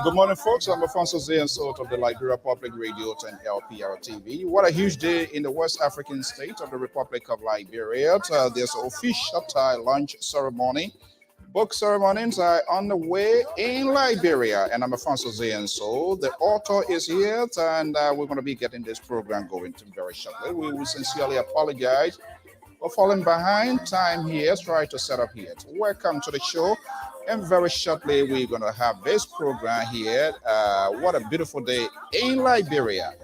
Good morning, folks. I'm Alfonso Zayensot of the Liberia Public Radio and LPR TV. What a huge day in the West African state of the Republic of Liberia. There's an official lunch ceremony. Book ceremonies are on the way in Liberia, and I'm Alfonso Zayensot. The author is here, and we're going to be getting this program going very shortly. We will sincerely apologize for falling behind time here. Try to set up here. Welcome to the show. And very shortly, we're going to have this program here. What a beautiful day in Liberia.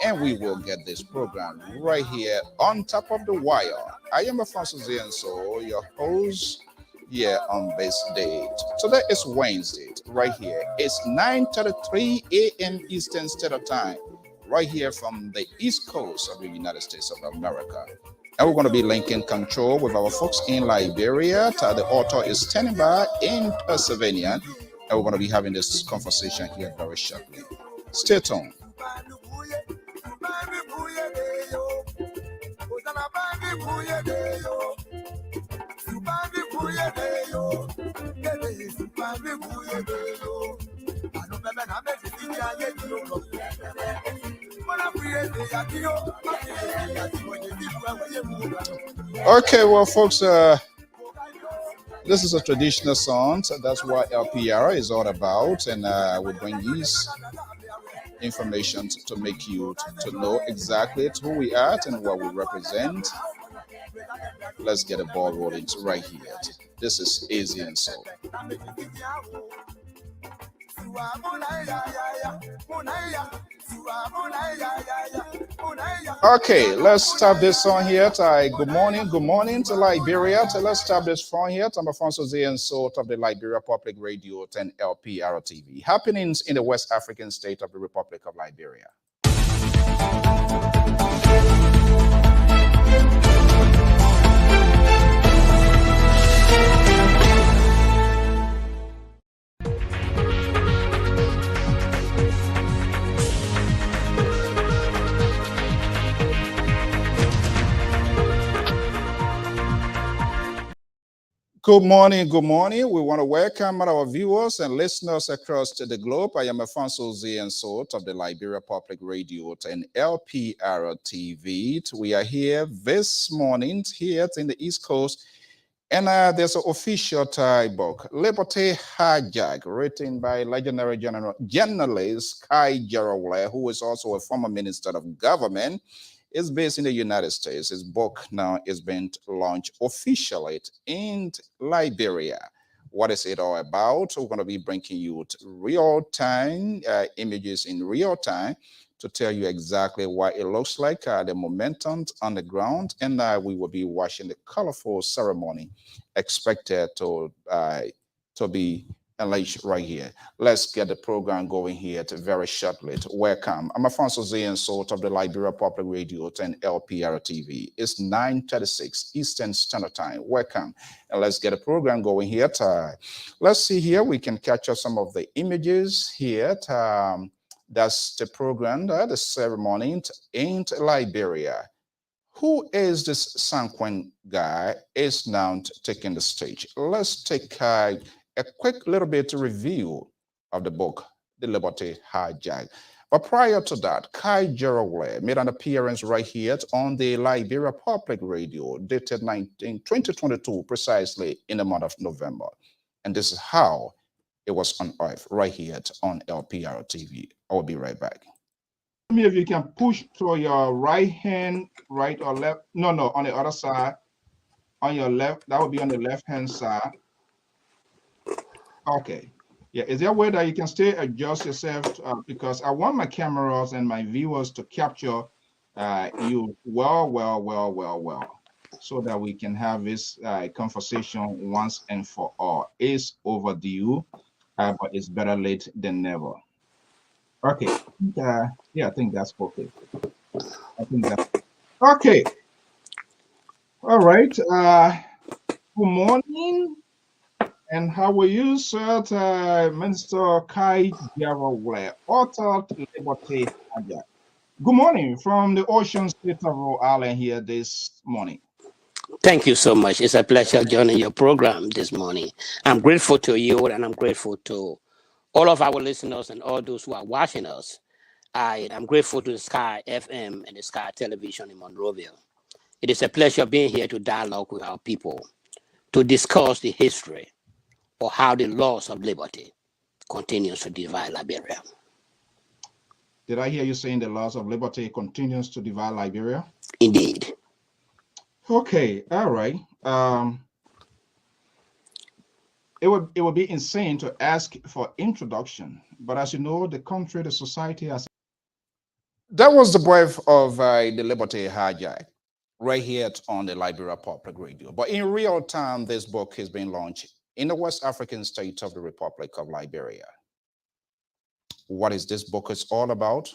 And we will get this program right here on top of the wire. I am Alfonso Zayensot, your host here on this date. Today is Wednesday, right here. It's 9:33 a.m. Eastern Standard Time, right here from the East Coast of the United States of America. And we're going to be linking control with our folks in Liberia. The author is standing by in Pennsylvania. And we're going to be having this conversation here very shortly. Stay tuned. Okay, well, folks, this is a traditional song, so that's what LPR is all about, and we bring these information to make you to know exactly who we are and what we represent. Let's get a ball rolling right here. This is Easy and Soul. Okay, let's start this song here. Good morning to Liberia. Let's start this song here. I'm Alfonso Z and Sort of the Liberia Public Radio 10 LPR TV. Happenings in the West African state of the Republic of Liberia. Good morning. We want to welcome our viewers and listeners across the globe. I am Alfonso Z and Sort of the Liberia Public Radio and LPR TV. We are here this morning here in the East Coast, and there's an official book, Liberty Hijacked, written by legendary journalist Gerald, Wleh, who is also a former minister of government. It's based in the United States. His book now is being launched officially in Liberia. What is it all about? We're going to be bringing you real-time images in real time to tell you exactly what it looks like, the momentum on the ground, and we will be watching the colorful ceremony expected to be unleashed right here. Let's get the program going here very shortly. Welcome. I'm Alfonso Z and Sort of the Liberia Public Radio 10 LPR TV. It's 9:36 Eastern Standard Time. Welcome. And let's get the program going here. Let's see here. We can capture some of the images here. That's the program, the ceremony in Liberia. Who is this Sanquin guy is now taking the stage? Let's take a quick little bit review of the book, The Liberty Hijacked. But prior to that, Gerald made an appearance right here on the Liberia Public Radio, dated 2022, precisely in the month of November. And this is how it was unearthed right here on LPR TV. I will be right back. Me, if you can push to your right hand, right or left. No, on the other side. On your left, that would be on the left-hand side. Okay. Yeah, is there a way that you can still adjust yourself? Because I want my cameras and my viewers to capture you well, so that we can have this conversation once and for all. It's overdue, but it's better late than never. Okay. I think that's okay. Okay. All right. Good morning. And how are you, sir? Minister Gerald, author Liberty Hijacked. Good morning from the ocean state of Rhode Island here this morning. Thank you so much. It's a pleasure joining your program this morning. I'm grateful to you, and I'm grateful to all of our listeners and all those who are watching us. I'm grateful to the Sky FM and the Sky Television in Monrovia. It is a pleasure being here to dialogue with our people, to discuss the history or how the laws of liberty continues to divide Liberia. Did I hear you saying the laws of liberty continues to divide Liberia? Indeed. Okay, all right. It would be insane to ask for introduction, but as you know, the country, the society has. That was the brief of the Liberty Hijacked right here on the Liberia Public Radio. But in real time, this book has been launched in the West African state of the Republic of Liberia. What is this book is all about?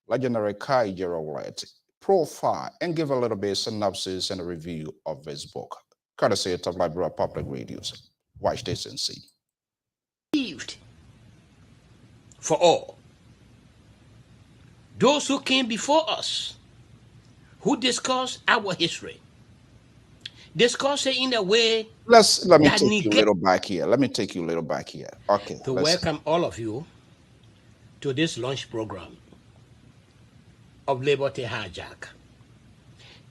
Legendary Gerald profile and give a little bit of synopsis and a review of this book, courtesy of Liberia Public Radios. Watch this and see. For all those who came before us, who discussed our history, discuss it in a way. Let me take you a little back here. Okay. To welcome all of you to this launch program of Liberty Hijacked,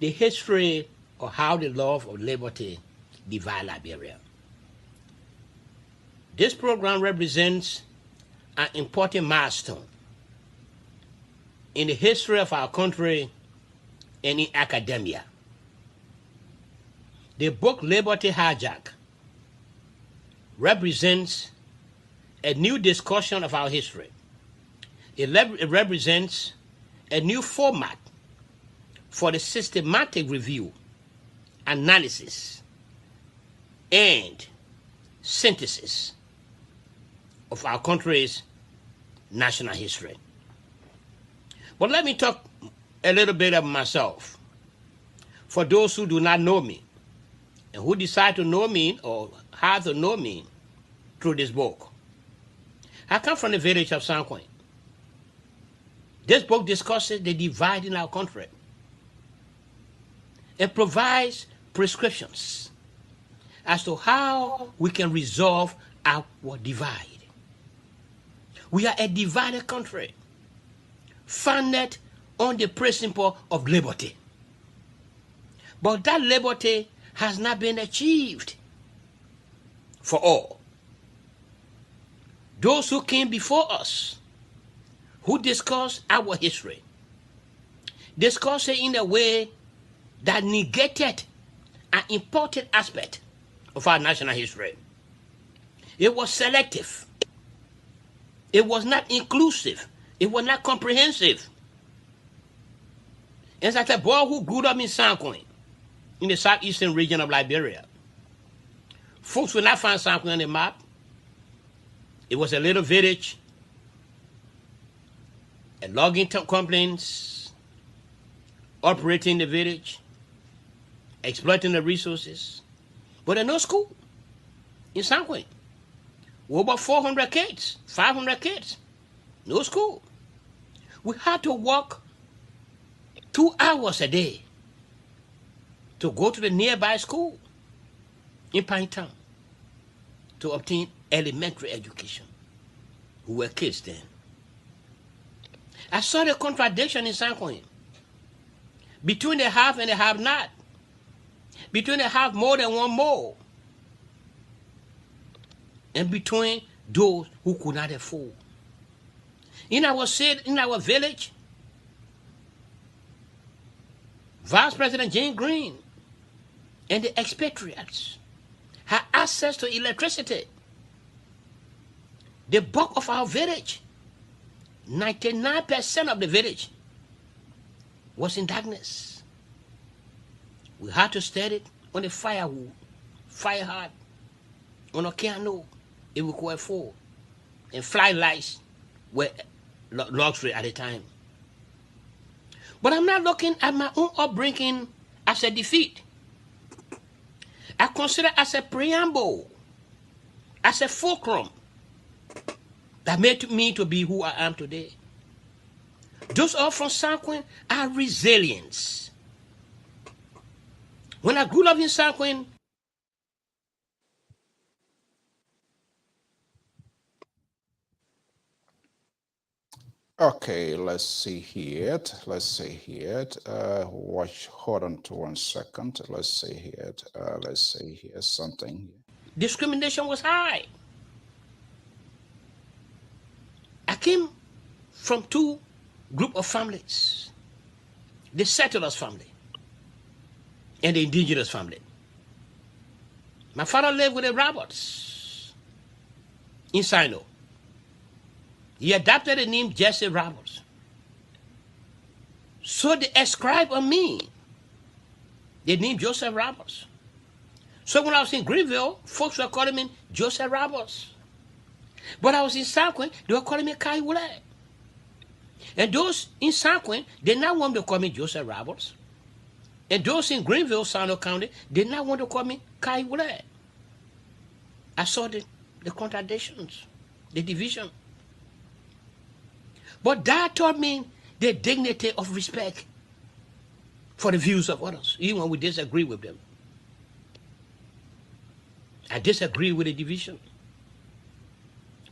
the history of how the love of liberty divide Liberia. This program represents an important milestone in the history of our country and in academia. The book Liberty Hijacked represents a new discussion of our history. It represents a new format for the systematic review, analysis, and synthesis of our country's national history. But let me talk a little bit of myself. For those who do not know me, and who decide to know me or have to know me through this book. I come from the village of Sanquin. This book discusses the divide in our country. It provides prescriptions as to how we can resolve our divide. We are a divided country, founded on the principle of liberty. But that liberty has not been achieved for all. Those who came before us, who discussed our history, discussed it in a way that negated an important aspect of our national history. It was selective. It was not inclusive. It was not comprehensive. It's like a boy who grew up in Sanquin, in the southeastern region of Liberia. Folks will not find Sanquin on the map. It was a little village, a logging companies operating the village, exploiting the resources. But there's no school in Sanquin. We're about 400 kids, 500 kids, no school. We had to walk 2 hours a day to go to the nearby school in Pine Town to obtain elementary education. We were kids then. I saw the contradiction in Sanquin between the have and the have not, between the have more than one more, and between those who could not afford. In our city, in our village, Vice President Jane Green and the expatriates had access to electricity. The bulk of our village, 99% of the village, was in darkness. We had to study it on the firewood, fire hard, on a canoe, if we could afford, and fly lights were luxury at the time. But I'm not looking at my own upbringing as a defeat. I consider it as a preamble, as a fulcrum that made me to be who I am today. Those all from Sanquin are resilience. When I grew up in Sanquin, Okay, let's see here. Hold on to 1 second. Let's see here something. discrimination was high. I came from 2 group of families, the settlers family and the indigenous family. My father lived with the Roberts in Sino. He adopted the name Jesse Roberts. So they ascribed on me the name Joseph Roberts. So when I was in Greenville, folks were calling me Joseph Roberts. But I was in Sanquin, they were calling me Kai Wleh. And those in Sanquin did not want to call me Joseph Roberts. And those in Greenville, Sano County, did not want to call me Kai Wleh. I saw the contradictions, the division. But that taught me the dignity of respect for the views of others, even when we disagree with them. I disagree with the division,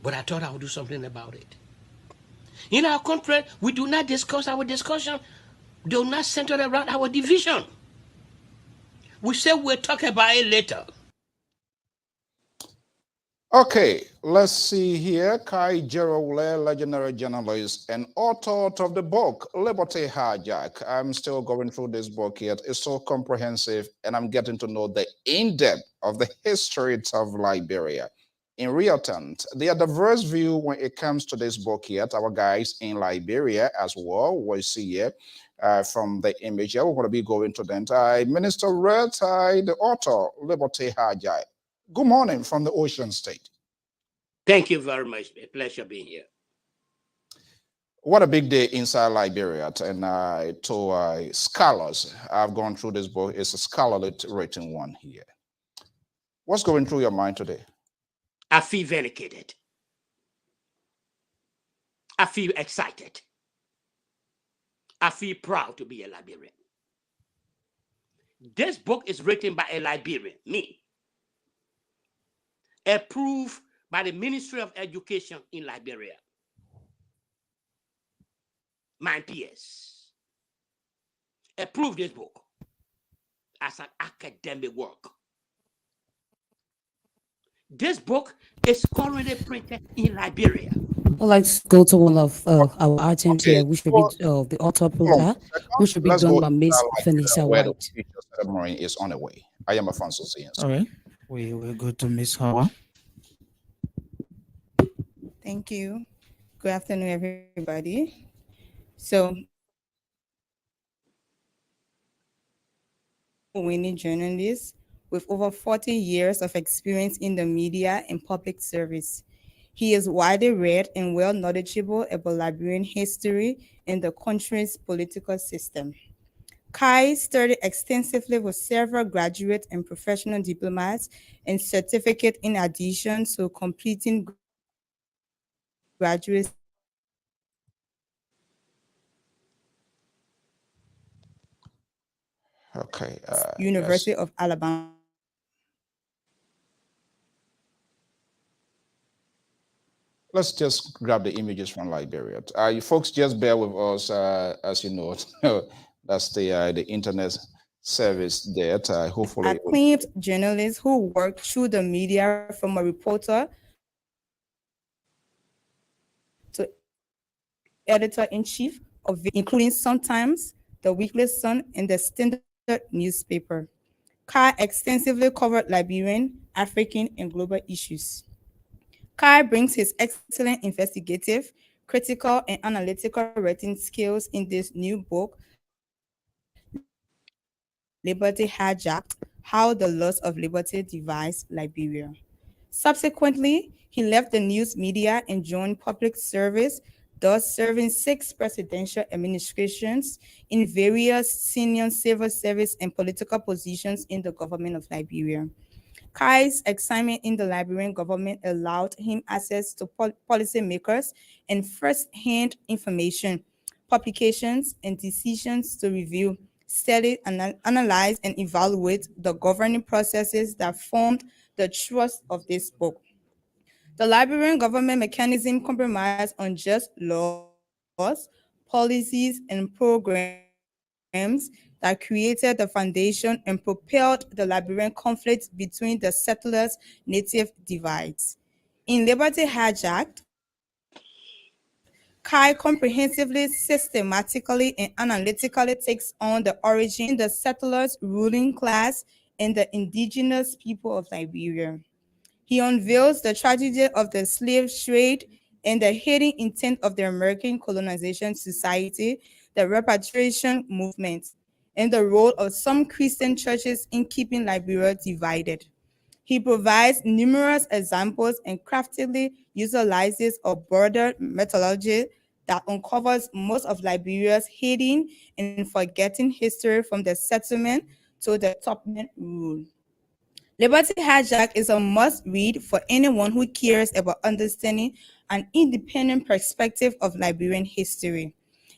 but I thought I would do something about it. In our country, we do not discuss our discussion, do not center around our division. We say we'll talk about it later. Okay, let's see here. Gerald, Wleh, legendary journalist and author of the book, Liberty Hijacked. I'm still going through this book here. It's so comprehensive, and I'm getting to know the in-depth of the history of Liberia. in real terms. There are diverse view when it comes to this book here. Our guys in Liberia as well. We see here from the image here. We're going to be going to the entire Minister Red, the author, Liberty Hijacked. Good morning from the Ocean State. Thank you very much. A pleasure being here. What a big day inside Liberia. And to scholars, I've gone through this book. It's a scholarly written one here. What's going through your mind today? I feel vindicated. I feel excited. I feel proud to be a Liberian. This book is written by a Liberian, me, approved by the Ministry of Education in Liberia, my peers. Approved this book as an academic work. This book is currently printed in Liberia. Let's go to one of our items here, which will be the author profile, which will be done by Miss Vanessa where the White. official ceremony is on the way. I am Alfonso Ziens. All right, we will go to Miss Hawa. Thank you. Good afternoon, everybody. So, winning journalist with over 40 years of experience in the media and public service. He is widely read and well knowledgeable about Liberian history and the country's political system. Kai studied extensively with several graduate and professional diplomats and certificates in addition to completing graduate Okay. University Yes. of Alabama. Let's just grab the images from Liberia. You folks just bear with us, as you know. That's the internet service there. Hopefully, Acclaimed journalist who worked through the media from a reporter to editor-in-chief of, including sometimes the Weekly Sun and the Standard newspaper. Kai extensively covered Liberian, African, and global issues. Kai brings his excellent investigative, critical, and analytical writing skills in this new book, Liberty Hijacked: How the Loss of Liberty Divides Liberia. Subsequently, he left the news media and joined public service, thus serving 6 presidential administrations in various senior civil service and political positions in the government of Liberia. Kai's assignment in the Liberian government allowed him access to policymakers and first-hand information, publications, and decisions to review, study, analyze, and evaluate the governing processes that formed the thrust of this book. The Liberian government mechanism compromised on just laws, policies, and programs that created the foundation and propelled the Liberian conflict between the settlers' native divides. In Liberty Hijacked, Kai comprehensively, systematically, and analytically takes on the origin of the settlers' ruling class and the indigenous people of Liberia. He unveils the tragedy of the slave trade and the hidden intent of the American colonization society, the repatriation movement, and the role of some Christian churches in keeping Liberia divided. He provides numerous examples and craftily utilizes a border methodology that uncovers most of Liberia's hidden and forgotten history from the settlement to the Topman rule. Liberty Hijack is a must-read for anyone who cares about understanding an independent perspective of Liberian history,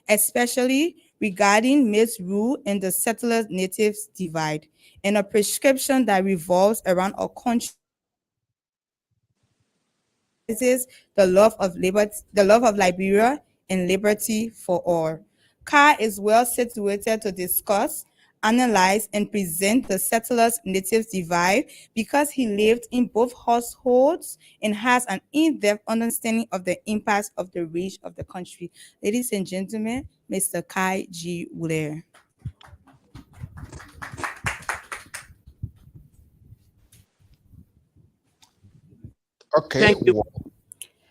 especially regarding misrule and the settlers-natives divide, and a prescription that revolves around a country that emphasizes the love of Liberia and liberty for all. Carr is well situated to discuss, analyze, and present the settlers-natives divide because he lived in both households and has an in-depth understanding of the impact of the reach of the country. Ladies and gentlemen, Mr. Kai G. Wleh. Okay. Thank you.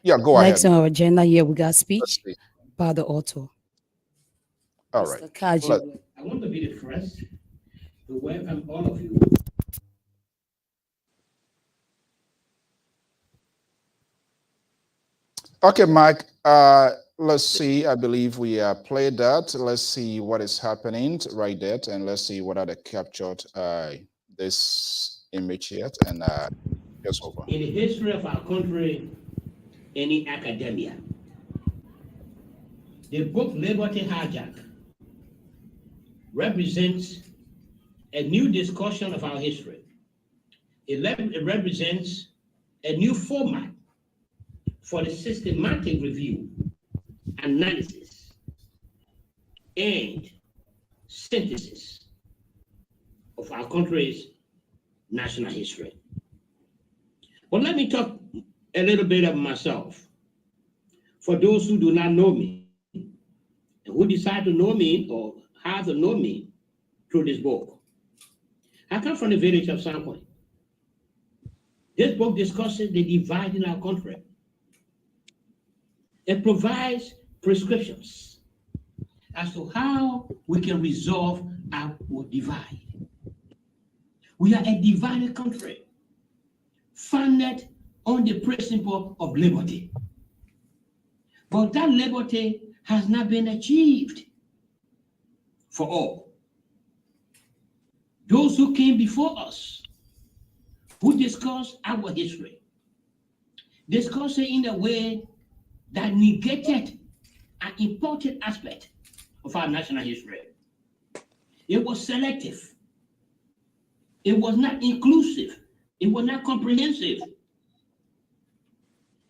Yeah, go ahead. Next on our agenda here, we got speech by the author. All right. Mr. Kaji. I want to be the first to welcome all of you. Okay, Mike. Let's see. I believe we played that. Let's see what is happening right there, and let's see what are the captured this image yet, and just over. In the history of our country, any academia, the book Liberty Hijacked represents a new discussion of our history. It represents a new format for the systematic review, analysis, and synthesis of our country's national history. But let me talk a little bit of myself. For those who do not know me, and who decide to know me or have to know me through this book. I come from the village of Sanquin. This book discusses the divide in our country. It provides prescriptions as to how we can resolve our divide. We are a divided country, founded on the principle of liberty. But that liberty has not been achieved for all. Those who came before us, who discussed our history, discussed it in a way that negated an important aspect of our national history. It was selective. It was not inclusive. It was not comprehensive.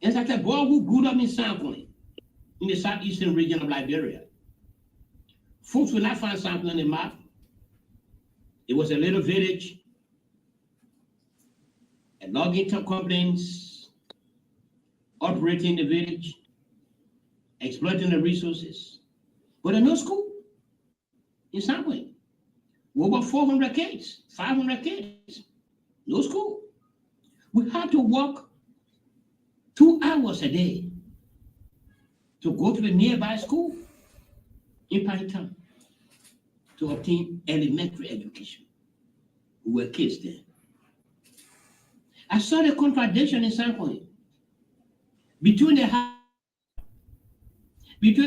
It's like a boy who grew up in Sanquin, in the southeastern region of Liberia. Folks will not find Sanquin on the map. It was a little village, a logging companies operating the village, exploiting the resources. But there's no school in Sanquin. Over 400 kids, 500 kids, no school. We had to walk 2 hours a day to go to the nearby school in Paritan to obtain elementary education. We were kids then. I saw the contradiction in Sanquin between the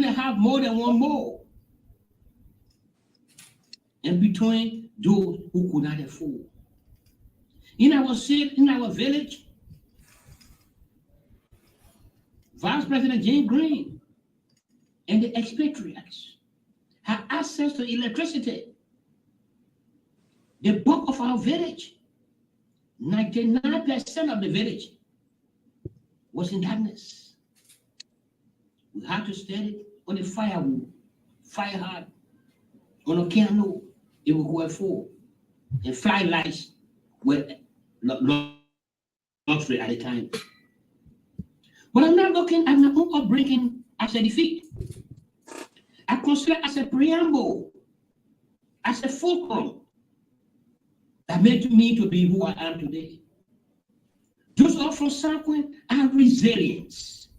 have more than one more, and between those who could not afford. In our city, in our village, Vice President James Green and the expatriates had access to electricity. The bulk of our village, 99% of the village, was in darkness. We had to study on the firewood, fire hard, on a candle, it would go at 4, and fly lights were luxury at the time. But I'm not looking at my own upbringing as a defeat. I consider as a preamble, as a fulcrum that made me to be who I am today. Those who are from Sanquin are resilience.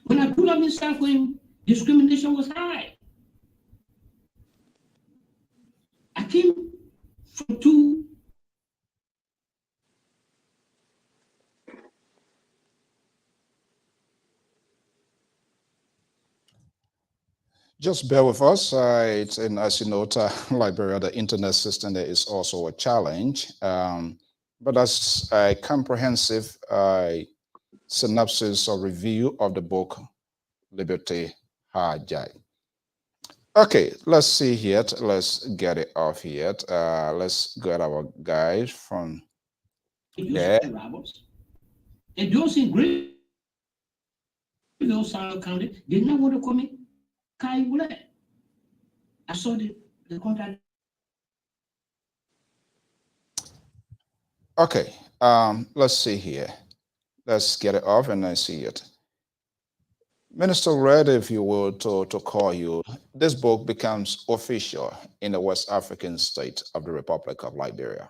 When I grew up in Sanquin, discrimination was high. I came from 2 Just bear with us. It's in, as you know, Liberia, the internet system there is also a challenge. But that's a comprehensive synopsis or review of the book Liberty Hijacked. Okay, let's see here. Let's get it off here. Let's get our guys from there. And those in Greenville, South County, did not want to come in. Wleh. I saw the contract. Okay, let's see here. Let's get it off and then see it. Minister Wleh, if you will, to call you, this book becomes official in the West African state of the Republic of Liberia.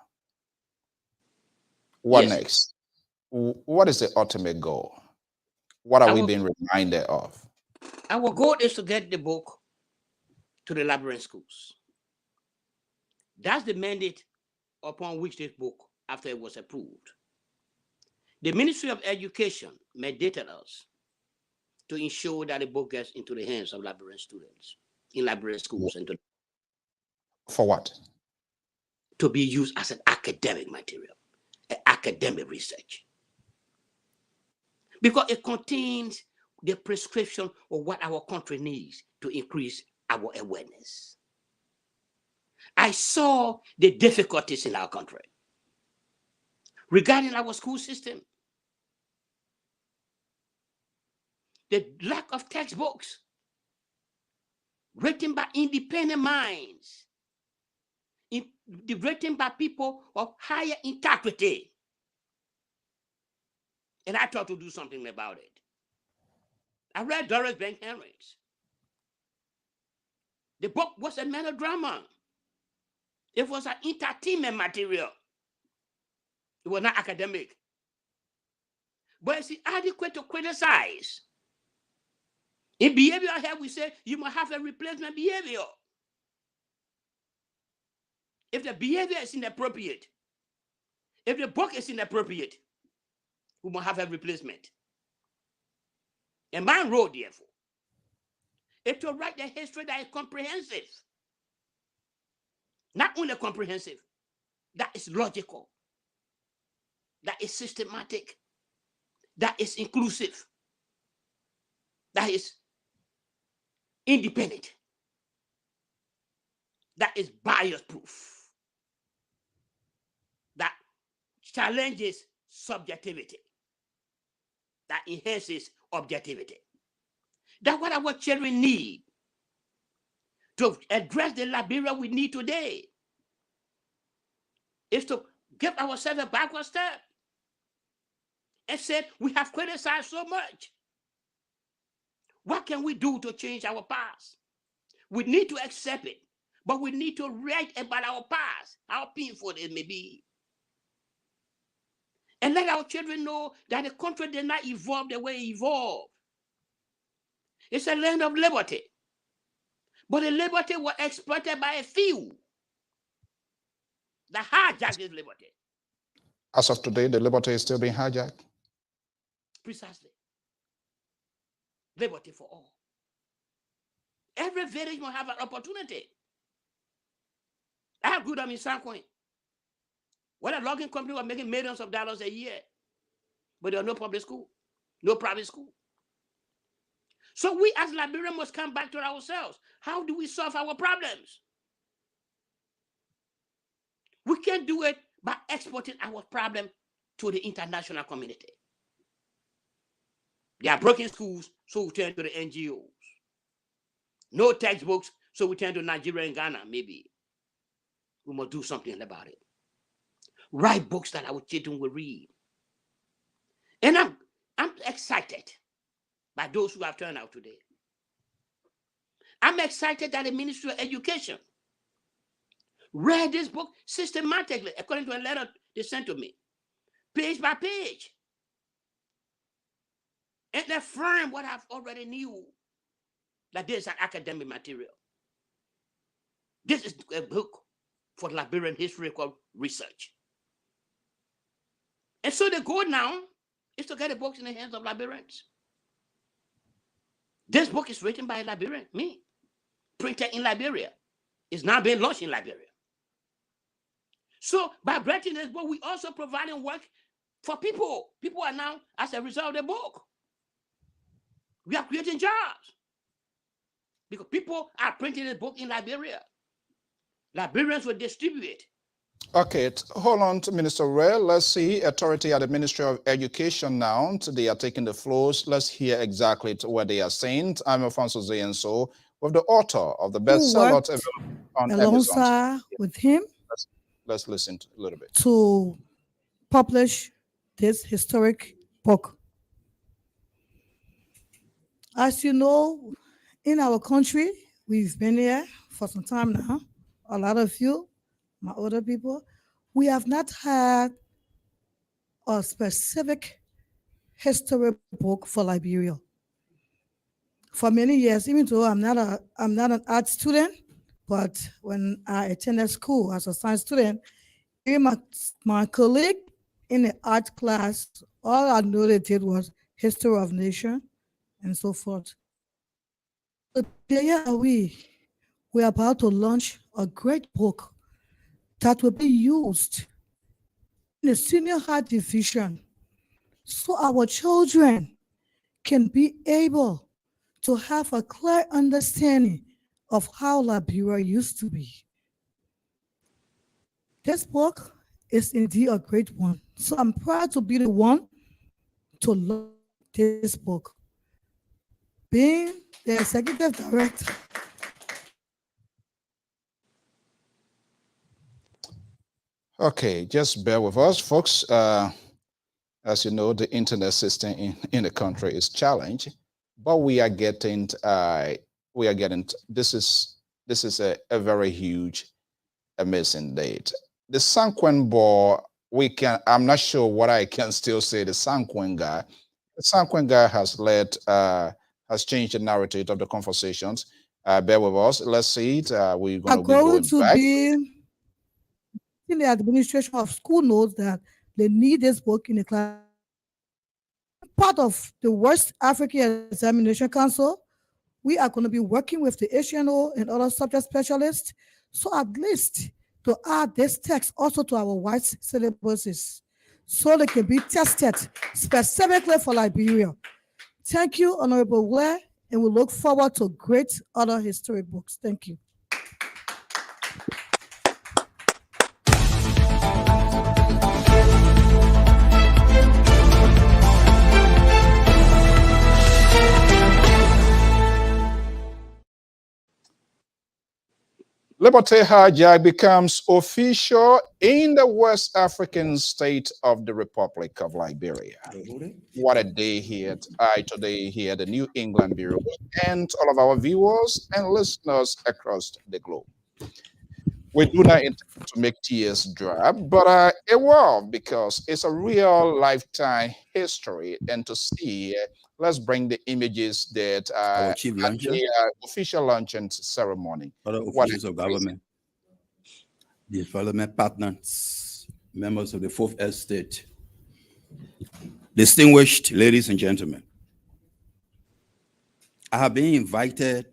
What next? what is the ultimate goal? What are we being reminded of? Our goal is to get the book to the Liberian schools. That's the mandate upon which this book, after it was approved. The Ministry of Education mandated us to ensure that the book gets into the hands of Liberian students in Liberian schools. And for what? To be used as an academic material, academic research. Because it contains the prescription of what our country needs to increase our awareness. I saw the difficulties in our country regarding our school system. The lack of textbooks written by independent minds, written by people of higher integrity. And I thought to do something about it. I read Doris Bank Henry's. The book was a melodrama. It was an entertainment material. It was not academic. But it's adequate to criticize. In behavioral health, we say you must have a replacement behavior. If the behavior is inappropriate, if the book is inappropriate, we must have a replacement. And my role, therefore, is to write the history that is comprehensive. Not only comprehensive, that is logical, that is systematic, that is inclusive, that is independent, that is bias proof, that challenges subjectivity, that enhances objectivity. That's what our children need to address the Liberia we need today, is to give ourselves a backward step and say, we have criticized so much. What can we do to change our past? We need to accept it, but we need to write about our past, how painful it may be. And let our children know that the country did not evolve the way it evolved. It's a land of liberty. But the liberty was exploited by a few that hijacked this liberty. As of today, the liberty is still being hijacked? Precisely. Liberty for all. Every village will have an opportunity. I have good in San Quentin. What a logging company was making millions of dollars a year, but there was no public school, no private school. So we as Liberians must come back to ourselves. How do we solve our problems? We can't do it by exporting our problem to the international community. There are broken schools, so we turn to the NGOs. No textbooks, so we turn to Nigeria and Ghana, maybe. We must do something about it. Write books that our children will read. And I'm excited by those who have turned out today. I'm excited that the Ministry of Education read this book systematically, according to a letter they sent to me, page by page. And they affirm what I've already knew, that this is an academic material. This is a book for Liberian historical research. And so the goal now is to get the books in the hands of Liberians. This book is written by a Liberian, me, printed in Liberia. It's now being launched in Liberia. So by writing this book, we also providing work for people. People are now, as a result of the book, we are creating jobs. Because people are printing this book in Liberia. Liberians will distribute it. Okay, hold on to Minister Wleh. Let's see, authority at the Ministry of Education now. They are taking the floors. Let's hear exactly what they are saying. I'm Alfonso Zeyenso, with the author of the bestseller on alongside with him. Let's listen to a little bit. To publish this historic book. As you know, in our country, we've been here for some time now. A lot of you, my older people, we have not had a specific history book for Liberia. For many years, even though I'm not an art student, but when I attended school as a science student, even my colleague in the art class, all I knew they did was history of nation and so forth. So there are we're about to launch a great book that will be used in the senior high division so our children can be able to have a clear understanding of how Liberia used to be. This book is indeed a great one. So I'm proud to be the one to launch this book. Being the executive director. Okay, just bear with us, folks. As you know, the internet system in the country is challenged, but we are getting this is a very huge, amazing date. The Sanquin ball, I'm not sure what I can still say. The Sanquin guy has changed the narrative of the conversations. Bear with us. Let's see it. We're going to be going back. In the administration of school knows that they need this book in the class. Part of the West African Examination Council, we are going to be working with the HNO and other subject specialists. So at least to add this text also to our white syllabuses so they can be tested specifically for Liberia. Thank you, Honorable Wleh, and we look forward to great other history books. Thank you. Liberty Hijacked becomes official in the West African state of the Republic of Liberia. What a day here today here, the New England Bureau, and all of our viewers and listeners across the globe. We do not intend to make tears drop, but it will, because it's a real lifetime history. And to see, let's bring the images that at the official launching ceremony. Other officials of government, development partners, members of the Fourth Estate, distinguished ladies and gentlemen, I have been invited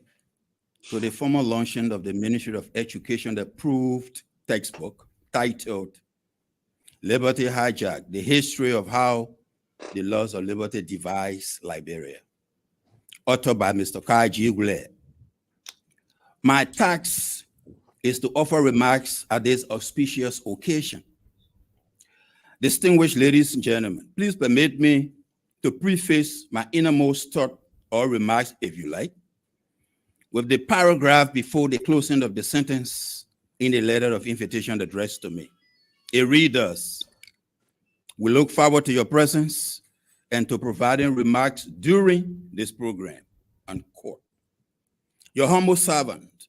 to the formal launching of the Ministry of Education approved textbook titled Liberty Hijacked, the history of how the laws of liberty devise Liberia, authored by Mr. Wleh. My task is to offer remarks at this auspicious occasion. Distinguished ladies and gentlemen, please permit me to preface my innermost thought or remarks, if you like, with the paragraph before the closing of the sentence in the letter of invitation addressed to me. It reads thus: we look forward to your presence and to providing remarks during this program, unquote. Your humble servant,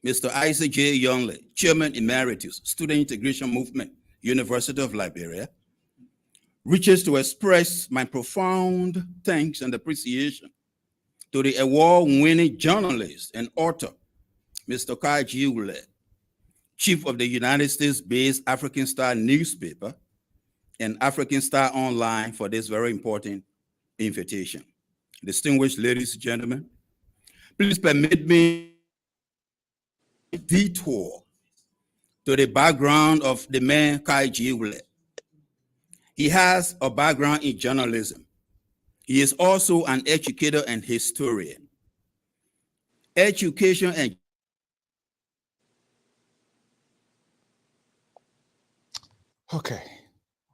Mr. Isaac J. Wleh, Chairman Emeritus, Student Integration Movement, University of Liberia, wishes to express my profound thanks and appreciation to the award-winning journalist and author, Mr. Wleh, Chief of the United States-based African Star newspaper and African Star Online, for this very important invitation. Distinguished ladies and gentlemen, please permit me a detour to the background of the man Wleh. He has a background in journalism. He is also an educator and historian. Education and okay,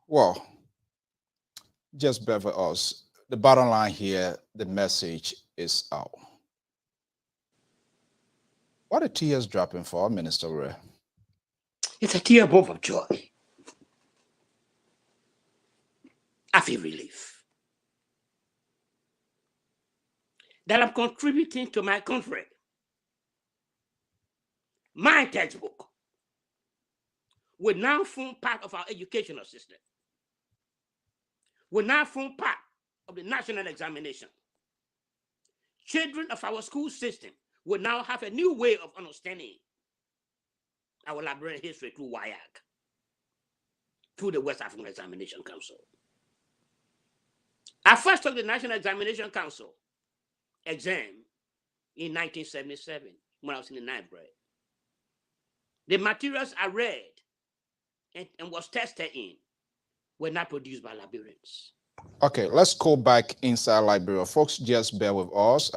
well, just bear with us. The bottom line here, the message is out. What are tears dropping for, Minister Wleh? It's a tear both of joy. I feel relief that I'm contributing to my country. My textbook will now form part of our educational system. will now form part of the national examination. Children of our school system will now have a new way of understanding our Liberian history through Hijacked, through the West African Examination Council. I first took the National Examination Council exam in 1977 when I was in the 9th grade. The materials I read and was tested in were not produced by Liberians. Okay, let's go back inside Liberia. Folks, just bear with us.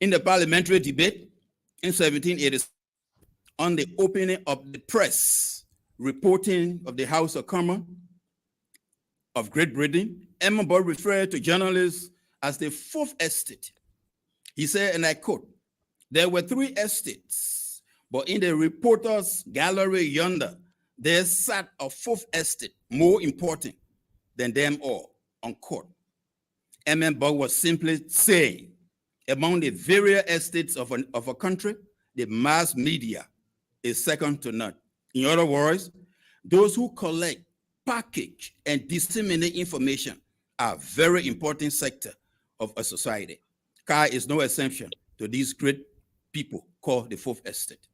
In the parliamentary debate in 1786 on the opening of the press reporting of the House of Commons of Great Britain, Emma referred to journalists as the fourth estate. He said, and I quote, "There were 3 estates, but in the reporters' gallery yonder, there sat a 4th estate more important than them all," unquote. Emmenburg was simply saying, among the various estates of a country, the mass media is second to none. In other words, those who collect, package, and disseminate information are a very important sector of a society. Kai is no exception to these great people called the 4th estate.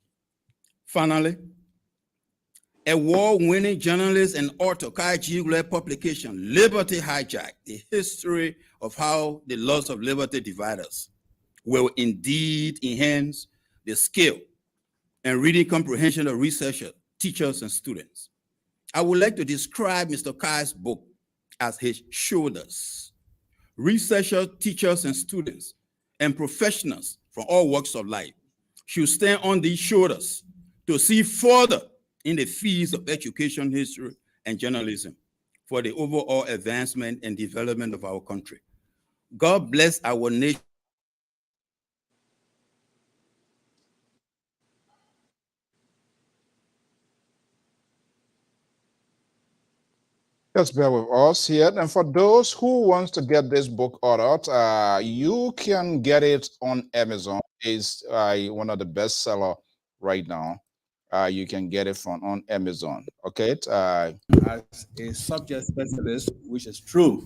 Finally, award-winning journalist and author Kai Wleh publication, Liberty Hijacked, the history of how the laws of liberty divide us, will indeed enhance the skill and reading comprehension of researchers, teachers, and students. I would like to describe Mr. Kai's book as his shoulders. Researchers, teachers, and students, and professionals from all walks of life should stand on these shoulders to see further in the fields of education, history, and journalism for the overall advancement and development of our country. God bless our nation. Just bear with us here. And for those who wants to get this book ordered, you can get it on Amazon. It's one of the best seller right now. You can get it on Amazon. Okay. As a subject specialist, which is true.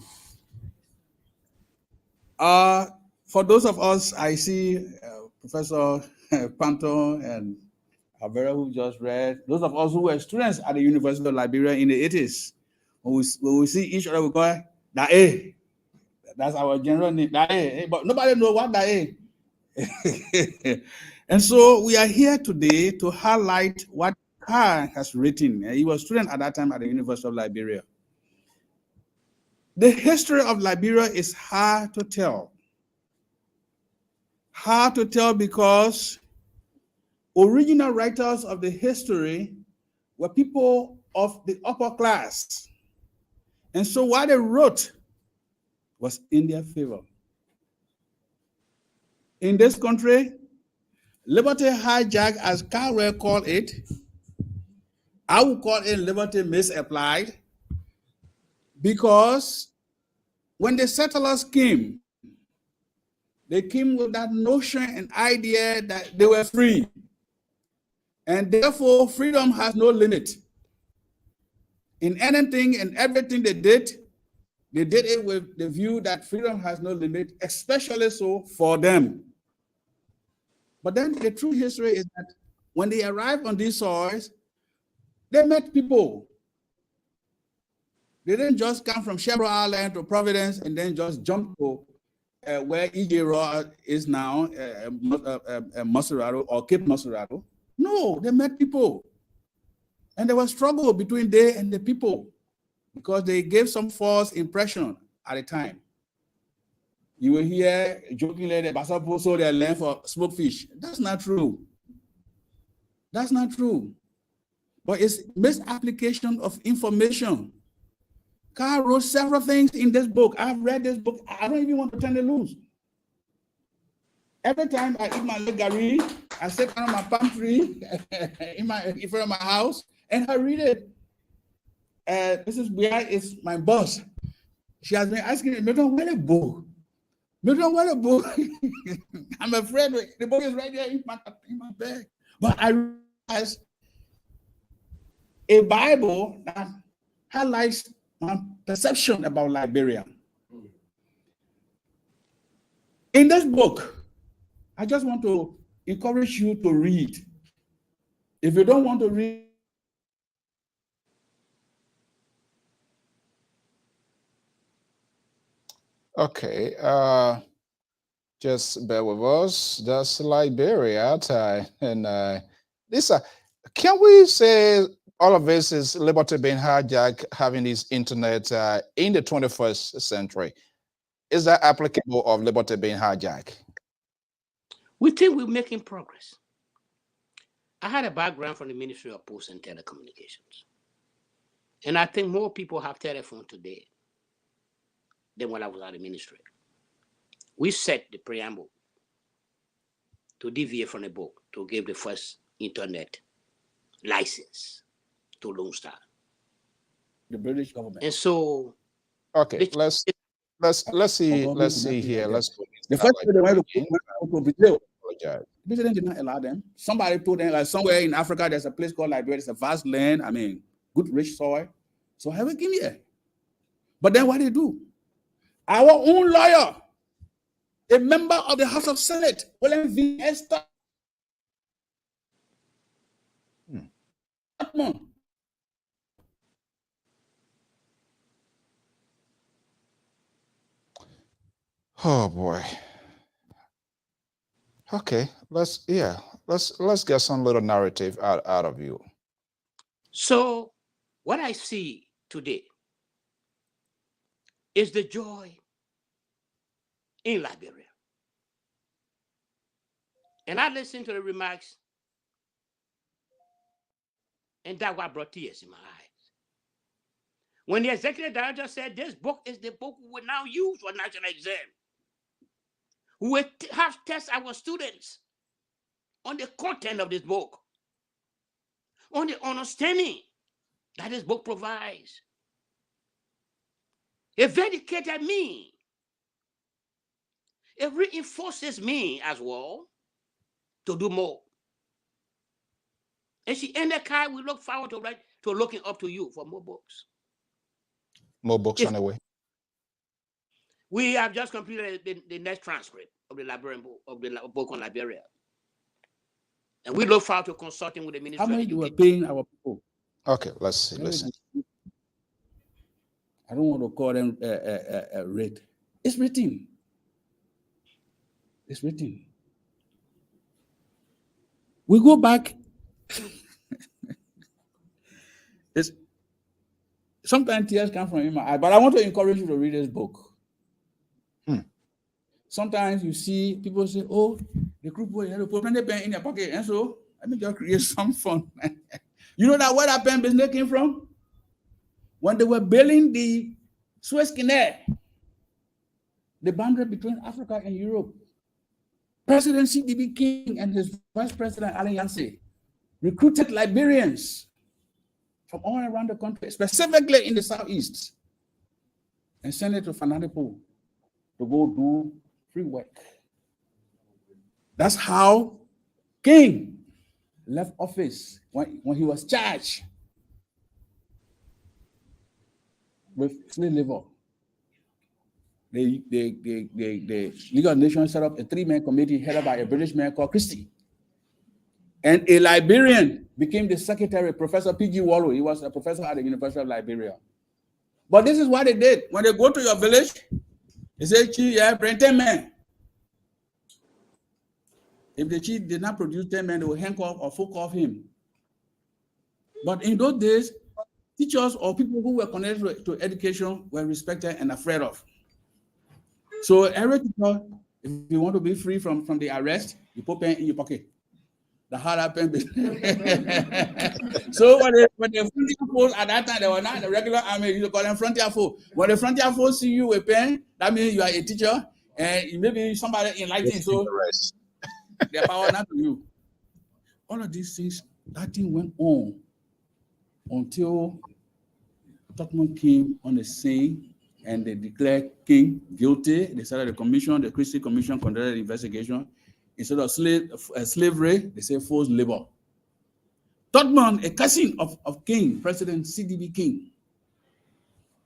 For those of us, I see Professor Panto and Avera, who just read, those of us who were students at the University of Liberia in the 80s, when we see each other, we go, "Dae." That's our general name, Dae. But nobody knows what Dae. And so we are here today to highlight what Kai has written. He was a student at that time at the University of Liberia. The history of Liberia is hard to tell. Hard to tell because original writers of the history were people of the upper class. And so what they wrote was in their favor. In this country, liberty hijacked, as Gerald called it, I would call it liberty misapplied, because when the settlers came, they came with that notion and idea that they were free. And therefore, freedom has no limit. In anything and everything they did it with the view that freedom has no limit, especially so for them. But then the true history is that when they arrived on these soils, they met people. They didn't just come from Chevron Island to Providence and then just jump to where E.J. Raw is now, Maserado or Cape Maserado. No, they met people. And there was struggle between they and the people because they gave some false impression at the time. You will hear jokingly that Basapo sold their land for smoked fish. That's not true. That's not true. But it's misapplication of information. Carl wrote several things in this book. I've read this book. I don't even want to turn it loose. Every time I eat my gari, I sit under my palm tree in front of my house and I read it. Mrs. Wleh is my boss. She has been asking me, Milton, where the book? Milton, where the book? I'm afraid the book is right there in my bag. But I realized a Bible that highlights my perception about Liberia. In this book, I just want to encourage you to read. If you don't want to read, okay, just bear with us. That's Liberia, and this. Can we say all of this is liberty being hijacked, having this internet in the 21st century? Is that applicable of liberty being hijacked? We think we're making progress. I had a background from the Ministry of Posts and Telecommunications. And I think more people have telephone today than when I was at the ministry. We set the preamble to deviate from the book to give the first internet license to Lone Star. the British government. And so, okay, let's see here. Let's go. The first thing they went to Brazil. The president did not allow them. Somebody told them, like somewhere in Africa, there's a place called Liberia. It's a vast land. I mean, good rich soil. So have it came here. But then what they do? Our own lawyer, a member of the House of Senate, Wleh v. Esther. Oh boy. Okay, let's get some little narrative out of you. So what I see today is the joy in Liberia. And I listened to the remarks, and that what brought tears in my eyes. When the executive director said this book is the book we will now use for national exam, we will have test our students on the content of this book, on the understanding that this book provides. It vindicated me. It reinforces me as well to do more. And she ended, Kai, we look forward to looking up to you for more books. More books on the way. We have just completed the next transcript of the Liberian book, of the book on Liberia. And we look forward to consulting with the Ministry. How much you were paying our people? Okay, let's see. Listen. I don't want to call them a rate. It's written. It's written. We go back. Sometimes tears come from my eye, but I want to encourage you to read this book. Sometimes you see people say, oh, the group boy had to put money pen in their pocket, and so let me just create some fun. You know that where that pen business came from? When they were building the Suez Canal, the boundary between Africa and Europe, President C.D.B. King and his Vice President Alain Yancey recruited Liberians from all around the country, specifically in the southeast, and sent it to Fanadipo to go do free work. That's how King left office when he was charged with slave labor. The League of Nations set up a 3-man committee headed by a British man called Christie. And a Liberian became the secretary, Professor P.G. Wleh. He was a professor at the University of Liberia. But this is what they did. When they go to your village, they say, Chief, yeah, bring 10 men. If the chief did not produce 10 men, they will hang off or fork off him. But in those days, teachers or people who were connected to education were respected and afraid of. So every teacher, if you want to be free from the arrest, you put pen in your pocket. The harder pen. So when the frontier force at that time, they were not the regular army, you call them frontier force. When the frontier force see you with a pen, that means you are a teacher and maybe somebody enlightened. So their power not to you. All of these things, that thing went on until Tottenham came on the scene and they declared King guilty. They started the commission, the Christie Commission conducted the investigation. Instead of slavery, they say forced labor. Todman, a cousin of King, President CDB King,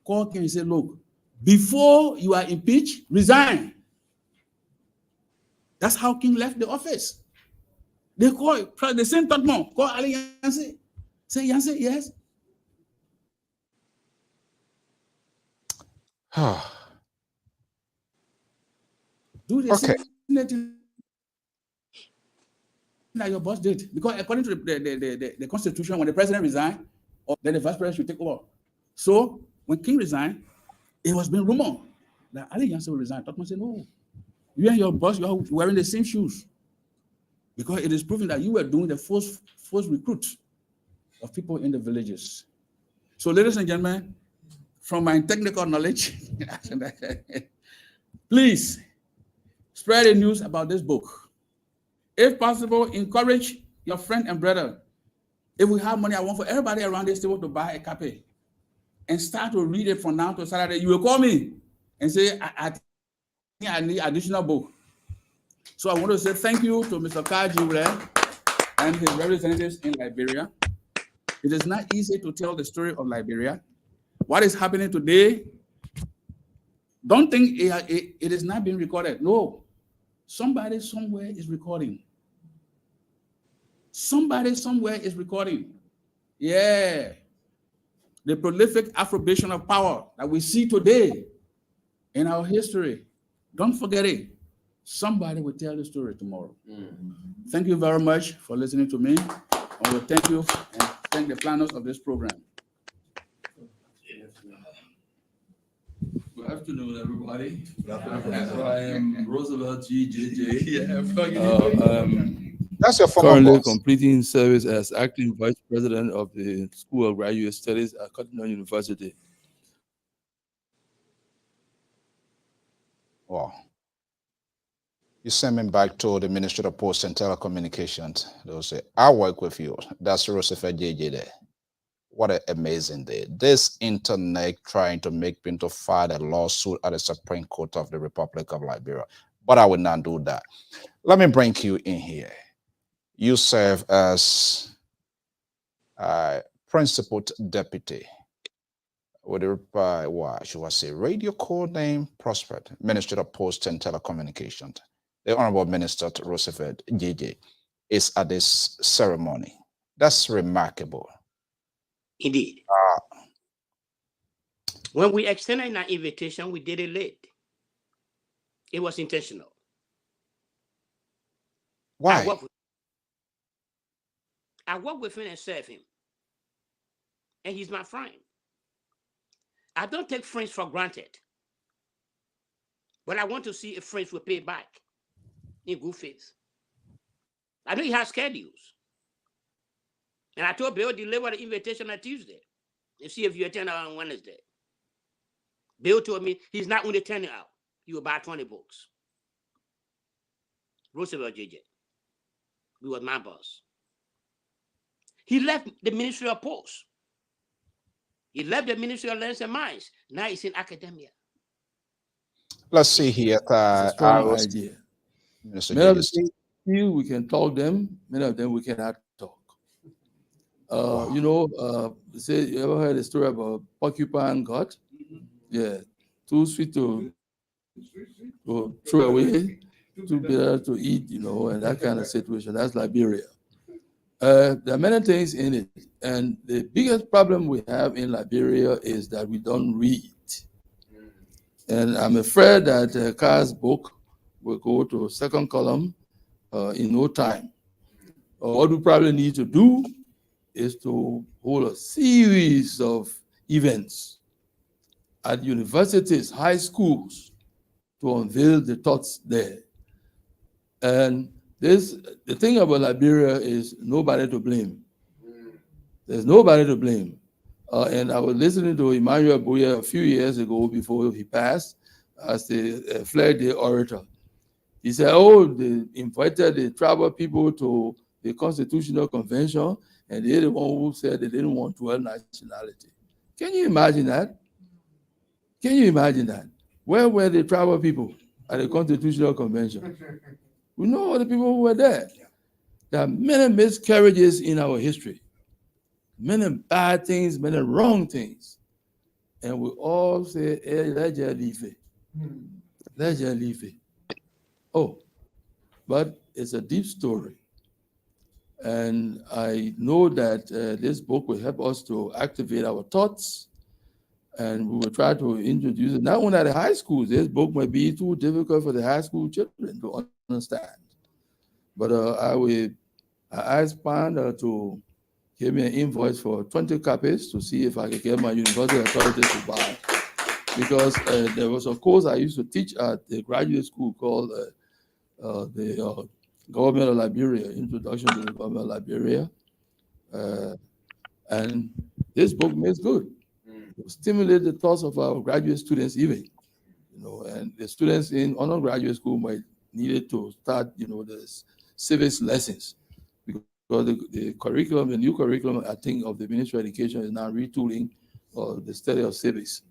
called King and said, look, before you are impeached, resign. That's how King left the office. They call the same Todman, call Ali Yancey. Say, Yancey, yes. Do the same thing that your boss did. Because according to the Constitution, when the president resigned, then the vice president should take over. So when King resigned, it was being rumored that Ali Yancey will resign. Todman said, no, you and your boss, you are wearing the same shoes. Because it is proven that you were doing the forced recruit of people in the villages. So ladies and gentlemen, from my technical knowledge, please spread the news about this book. If possible, encourage your friend and brother. If we have money, I want for everybody around this table to buy a copy and start to read it from now to Saturday. You will call me and say, I think I need additional book. So I want to say thank you to Mr. Wleh and his representatives in Liberia. It is not easy to tell the story of Liberia. What is happening today, don't think it is not being recorded. No, somebody somewhere is recording. Somebody somewhere is recording. Yeah. The prolific appropriation of power that we see today in our history. Don't forget it. Somebody will tell the story tomorrow. Thank you very much for listening to me. I will thank you and thank the planners of this program. Good afternoon, everybody. I am Roosevelt GJJ. That's your former currently boss. completing service as acting vice president of the School of Graduate Studies at Cotton University. Wow. You send me back to the Ministry of Posts and Telecommunications. They'll say, I work with you. That's Roosevelt JJ there. What an amazing day. This internet trying to make me to file a lawsuit at the Supreme Court of the Republic of Liberia. But I will not do that. Let me bring you in here. You serve as principal deputy with the what should I say, radio code name Prospered, Ministry of Posts and Telecommunications. The Honorable Minister Roosevelt JJ is at this ceremony. That's remarkable. Indeed. When we extended our invitation, we did it late. It was intentional. Why? I work with him and serve him. And he's my friend. I don't take friends for granted. But I want to see if friends will pay back in good faith. I know he has schedules. And I told Bill, deliver the invitation on Tuesday and see if you attend on Wednesday. Bill told me he's not only turning out, he will buy 20 books. Roosevelt JJ. He was my boss. He left the Ministry of Posts. He left the Ministry of Lands and Mines. Now he's in academia. Let's see here. It's a strong idea. Mr. Many of the things we can talk them, many of them we cannot talk. Wow. You know, say you ever heard a story about porcupine gut? Yeah, too sweet to throw away, too bitter to eat, you know, and that kind of situation. That's Liberia. There are many things in it, and the biggest problem we have in Liberia is that we don't read. And I'm afraid that Carr's book will go to second column in no time. What we probably need to do is to hold a series of events at universities, high schools, to unveil the thoughts there. And the thing about Liberia is nobody to blame. There's nobody to blame. And I was listening to Emmanuel Boyer a few years ago before he passed as the Flag Day orator. He said, oh, they invited the tribal people to the Constitutional Convention, and they're the one who said they didn't want dual nationality. Can you imagine that? Can you imagine that? Where were the tribal people at the Constitutional Convention? We know all the people who were there. There are many miscarriages in our history. many bad things, many wrong things. And we all say, hey, let you leave it. Let you leave it. Oh, but it's a deep story. And I know that this book will help us to activate our thoughts, and we will try to introduce it. Not only at the high schools, this book might be too difficult for the high school children to understand. But I asked Pan to give me an invoice for 20 copies to see if I could get my university authorities to buy. Because there was a course I used to teach at the graduate school called the Government of Liberia, Introduction to the Government of Liberia. And this book makes good. It stimulate the thoughts of our graduate students even, and the students in undergraduate school might need to start, the civics lessons, because the curriculum, the new curriculum, I think, of the Ministry of Education is now retooling the study of civics.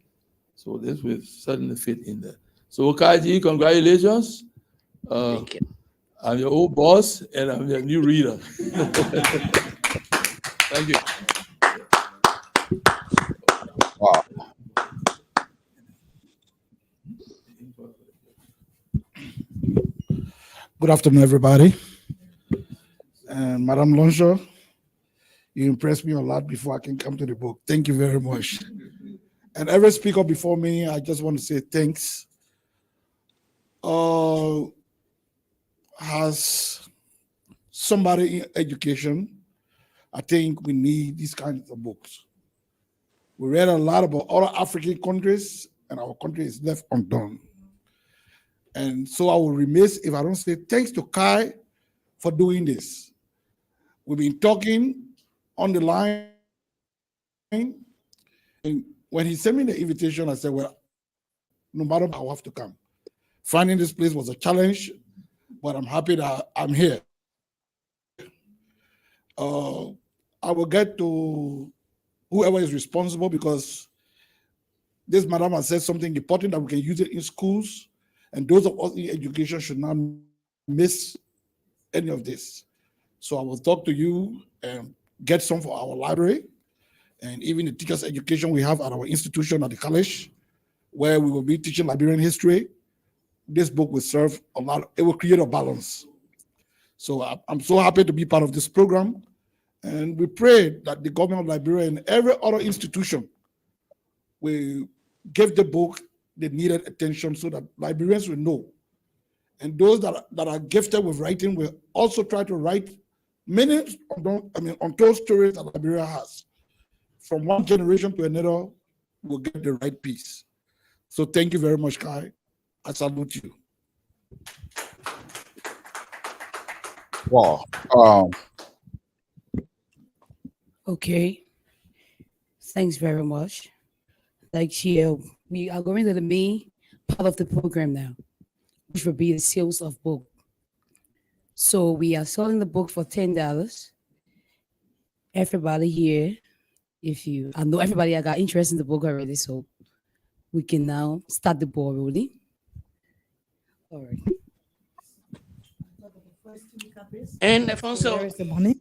So this will certainly fit in there. So Kaji, congratulations. Thank you. I'm your old boss and I'm your new reader. Thank you. Wow. Good afternoon, everybody. And Madam Lonshaw, you impressed me a lot before I can come to the book. Thank you very much. And every speaker before me, I just want to say thanks. Has somebody in education, I think we need these kinds of books. We read a lot about other African countries, and our country is left undone. And so I will remiss if I don't say thanks to Kai for doing this. We've been talking on the line, and when he sent me the invitation, I said, well, no matter what, I'll have to come. Finding this place was a challenge, but I'm happy that I'm here. I will get to whoever is responsible, because this madam has said something important that we can use it in schools, and those of us in education should not miss any of this. So I will talk to you and get some for our library, and even the teachers' education we have at our institution at the college, where we will be teaching Liberian history. This book will serve a lot, it will create a balance. So I'm so happy to be part of this program. And we pray that the government of Liberia and every other institution will give the book the needed attention so that Liberians will know. And those that are gifted with writing will also try to write many untold stories that Liberia has. From one generation to another, we'll get the right piece. So thank you very much, Kai. I salute you. Wow. Okay. Thanks very much. Like we are going to the main part of the program now, which will be the sales of book. So we are selling the book for $10. Everybody here, I know everybody I got interest in the book already, so we can now start the ball rolling. All right. And So Alfonso, where is the money?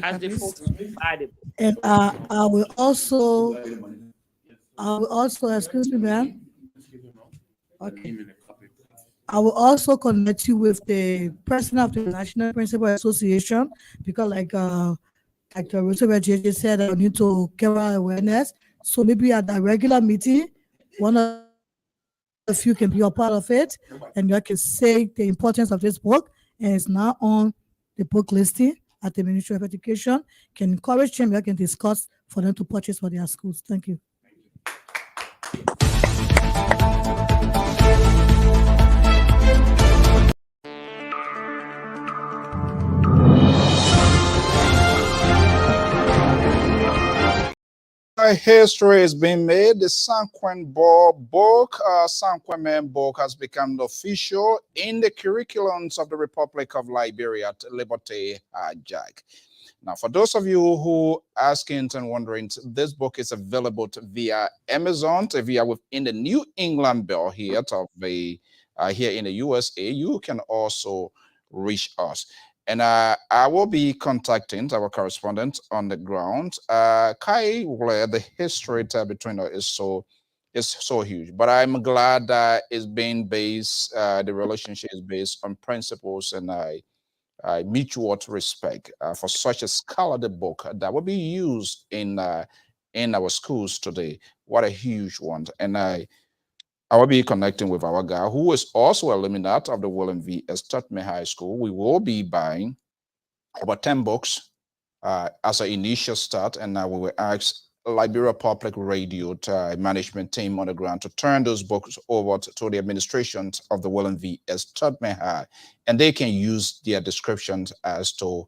as the folks buy the book. And I will also, excuse me, ma'am. Okay. I will also connect you with the president of the National Principal Association, because like Roosevelt JJ said, I need to carry awareness. So maybe at the regular meeting, one of you can be a part of it, and you can say the importance of this book, and it's now on the book listing at the Ministry of Education. Can encourage them, you can discuss for them to purchase for their schools. Thank you. History is being made. The Sanquem book, Sanquem book, has become official in the curriculums of the Republic of Liberia at Liberty Hijacked. Now, for those of you who are asking and wondering, this book is available via Amazon, via within the New England Bell here, here in the USA. You can also reach us. And I will be contacting our correspondent on the ground. Kai Wleh, the history between us is so huge. But I'm glad that it's being based, the relationship is based on principles and mutual respect for such a scholarly book that will be used in our schools today. What a huge one. And I will be connecting with our guy who is also a luminat of the Wleh V.S. Tutme High School. We will be buying about 10 books as an initial start, and we will ask Liberia Public Radio management team on the ground to turn those books over to the administration of the Wleh V.S. Tutme High, and they can use their descriptions as to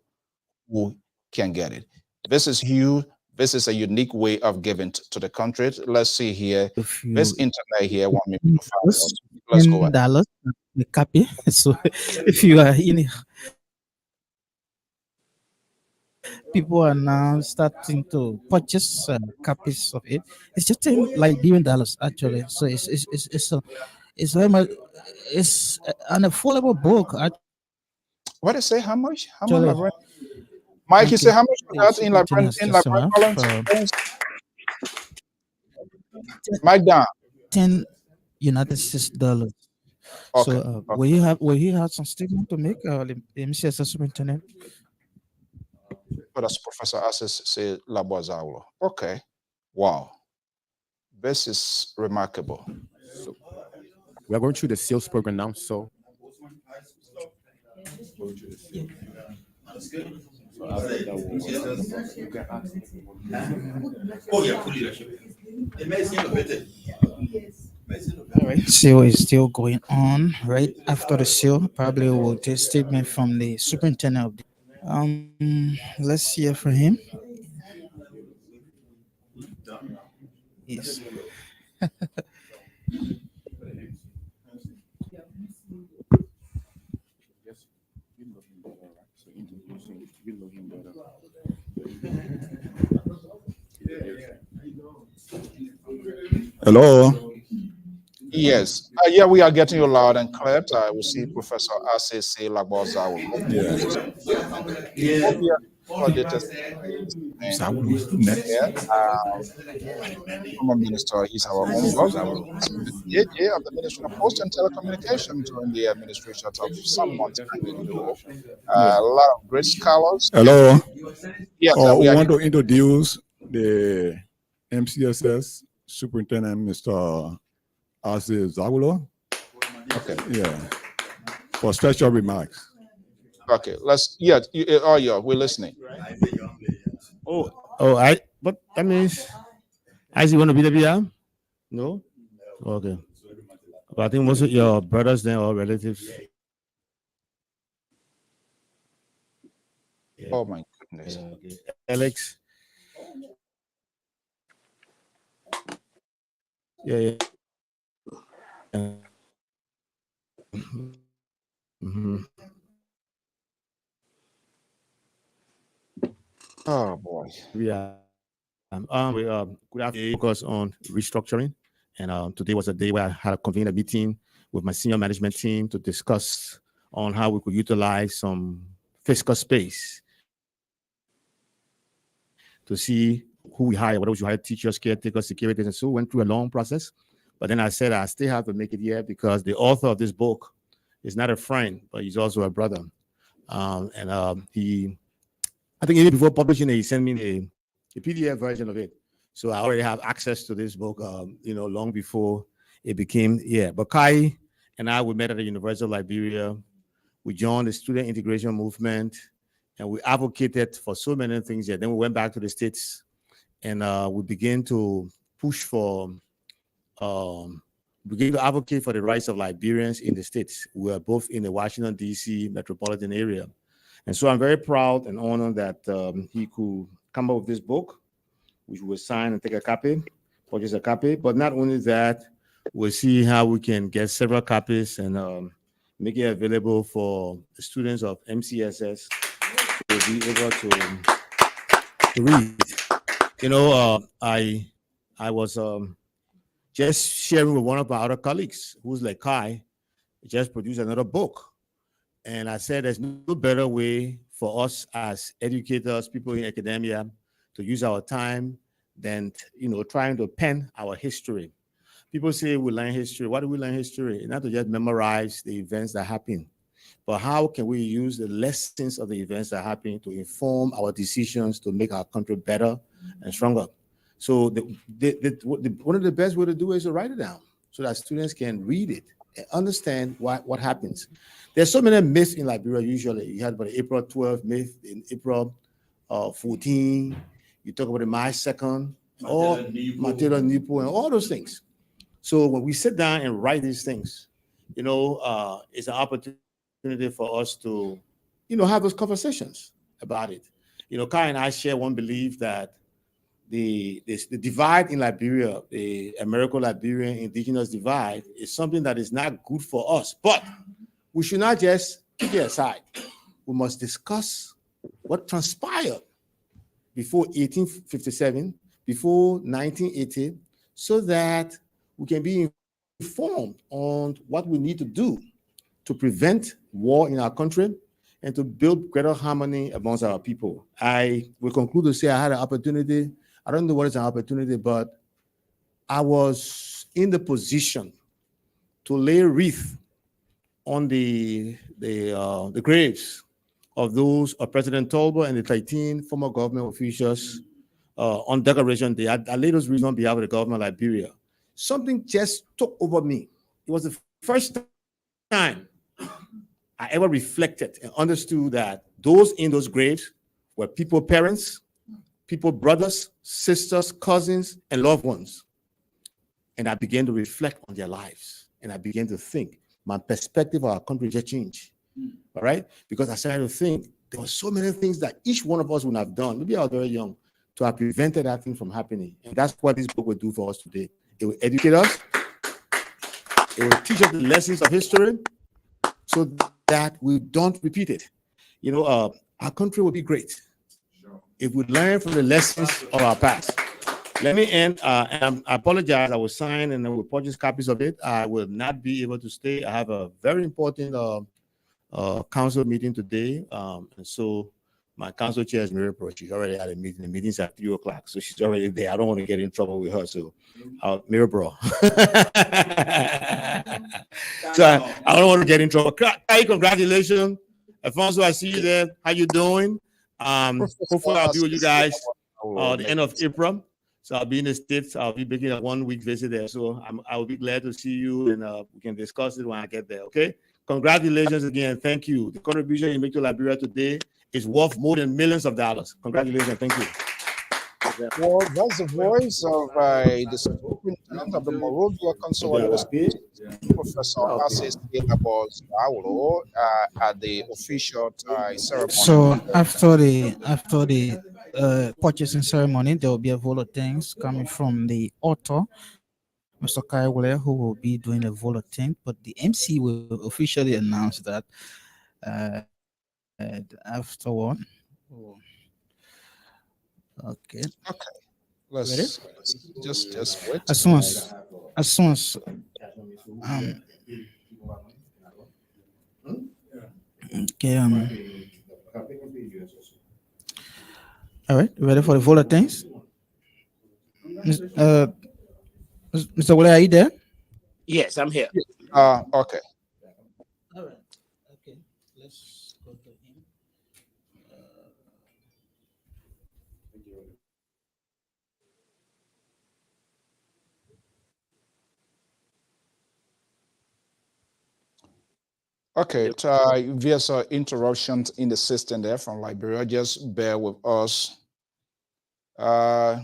who can get it. This is huge. This is a unique way of giving to the country. Let's see here. If This you internet here want me to find out. $10, Let's go ahead. the copy. So if you are in, people are now starting to purchase copies of it. It's just $10 actually. So it's very much it's an affordable book What did I say? How much? How actually. much? Mike, you say how much for that in Superintendent Librarian has Collins? Mike down. $10 Okay. So okay. will you have some statement to make, the MCS superintendent? But as Professor Assis say Labozawa. Okay. Wow. This is remarkable. So we are going through the sales program now. So All right. Sale is still going on. Right after the sale, probably we'll take statement from the superintendent of the. Let's hear from him. Yes. Hello. Yes. Yeah, we are getting you loud and clear. I will see Professor Assis say Labozawa. Yeah. Yeah. Former minister, he's our own brother. Yeah, of the Ministry of Post and Telecommunication during the administration of some months ago. A lot of great scholars. Hello. Yes, We we want to introduce the MCSS Superintendent, Mr. Aziz Zagulo. Okay. Yeah. For special remarks. Okay. Let's. Yeah. We're listening. But that means, I see want to be the BM? No? Okay. But I think most of your brothers then or relatives. Oh my goodness. Okay. Alex. Yeah. Mm-hmm. Oh boy. Yeah. We could have focus on restructuring, and today was a day where I had convened a meeting with my senior management team to discuss on how we could utilize some fiscal space to see who we hire, whether we should hire teachers, caretakers, security, and so went through a long process. But then I said I still have to make it here because the author of this book is not a friend, but he's also a brother. I think even before publishing it, he sent me a PDF version of it. So I already have access to this book, long before it became, But Kai and I, we met at the University of Liberia. We joined the student integration movement, and we advocated for so many things here. Then we went back to the States, and we began to push for, began to advocate for the rights of Liberians in the States. We were both in the Washington, D.C. metropolitan area. And so I'm very proud and honored that he could come up with this book, which we'll sign and take a copy, purchase a copy. But not only that, we'll see how we can get several copies and make it available for the students of MCSS to be able to read. I was just sharing with one of my other colleagues who's like Kai, just produced another book. And I said there's no better way for us as educators, people in academia, to use our time than, trying to pen our history. People say we learn history. Why do we learn history? Not to just memorize the events that happen, but how can we use the lessons of the events that happen to inform our decisions to make our country better and stronger? So one of the best way to do it is to write it down so that students can read it and understand what happens. There's so many myths in Liberia. Usually you had about the April 12th myth, in April 14, you talk about the March 2nd, or Matera Nipo, and all those things. So when we sit down and write these things, it's an opportunity for us to, have those conversations about it. Kai and I share one belief that the divide in Liberia, the American-Liberian indigenous divide, is something that is not good for us. But we should not just keep it aside. We must discuss what transpired before 1857, before 1980, so that we can be informed on what we need to do to prevent war in our country and to build greater harmony amongst our people. I will conclude to say I had an opportunity. I don't know what is an opportunity, but I was in the position to lay a wreath on the graves of those of President Tolbo and the 13 former government officials on Decoration Day. I laid those wreaths on behalf of the government of Liberia. Something just took over me. It was the first time I ever reflected and understood that those in those graves were people, parents, people, brothers, sisters, cousins, and loved ones. And I began to reflect on their lives. And I began to think, my perspective of our country just changed. All right? Because I started to think there were so many things that each one of us would have done, maybe I was very young, to have prevented that thing from happening. And that's what this book will do for us today. It will educate us. It will teach us the lessons of history so that we don't repeat it. Our country will be great if we learn from the lessons of our past. Let me end, and I apologize. I will sign and I will purchase copies of it. I will not be able to stay. I have a very important council meeting today, and so my council chair is Mary Pro. She's already at a meeting. The meeting's at 3 o'clock, so she's already there. I don't want to get in trouble with her, so Mary Pro. So I don't want to get in trouble. Kai, congratulations. Alfonso, I see you there. How you doing? Hopefully I'll be with you guys the end of April. So I'll be in the States. I'll be making a 1-week visit there. So I will be glad to see you, and we can discuss it when I get there, okay? Congratulations again. Thank you. The contribution you make to Liberia today is worth more than millions of dollars. Congratulations. Thank you. Well, that's the voice of the superintendent of the Morovia Consolidated Professor Assis Wleh at the official ceremony. So after the purchasing ceremony, there will be a vote of thanks coming from the author, Mr. Wleh, who will be doing a vote of thanks. But the MC will officially announce that afterward. Okay. Let's just wait. As soon as okay, all right, ready for the vote of thanks? Mr. Wleh, are you there? Yes, I'm here. Okay. All right. Okay. Let's go to him. Okay, there's interruptions in the system there from Liberia. Just bear with us. A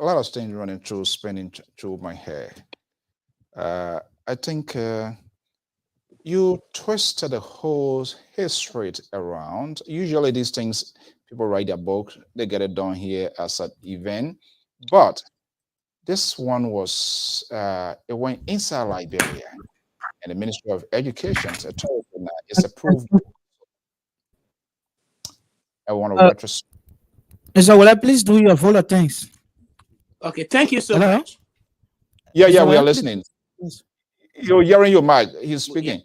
lot of things running through, spinning through my head. I think you twisted the whole history around. Usually these things, people write their book, they get it done here as an event. But this one was, it went inside Liberia. And the Ministry of Education is approved. I want to retrospect. Mr. Wleh, please do your vote of thanks. Okay, thank you so Hello? much. Yeah, Mr. we are Wleh, listening. please. You're hearing your mic. He's speaking.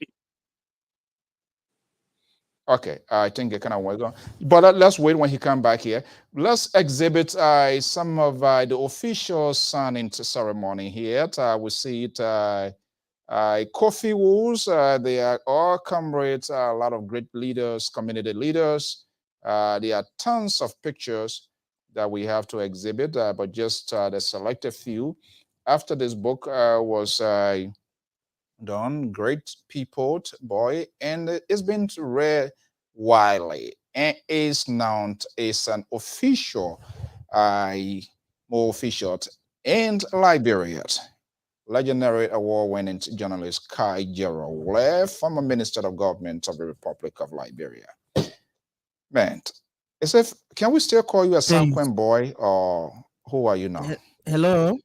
Okay, I think it kind of went on. But let's wait when he come back here. Let's exhibit some of the official signing ceremony here. We see it. Coffee Wools, they are all comrades, a lot of great leaders, community leaders. There are tons of pictures that we have to exhibit, but just the selected few. After this book was done, great people, boy, and it's been read widely and is now is an official, more official in Liberia. Legendary award-winning journalist Gerald Wleh, former Minister of Government of the Republic of Liberia. Man, can we still call you a Sanquin boy, or who are you now? Hello.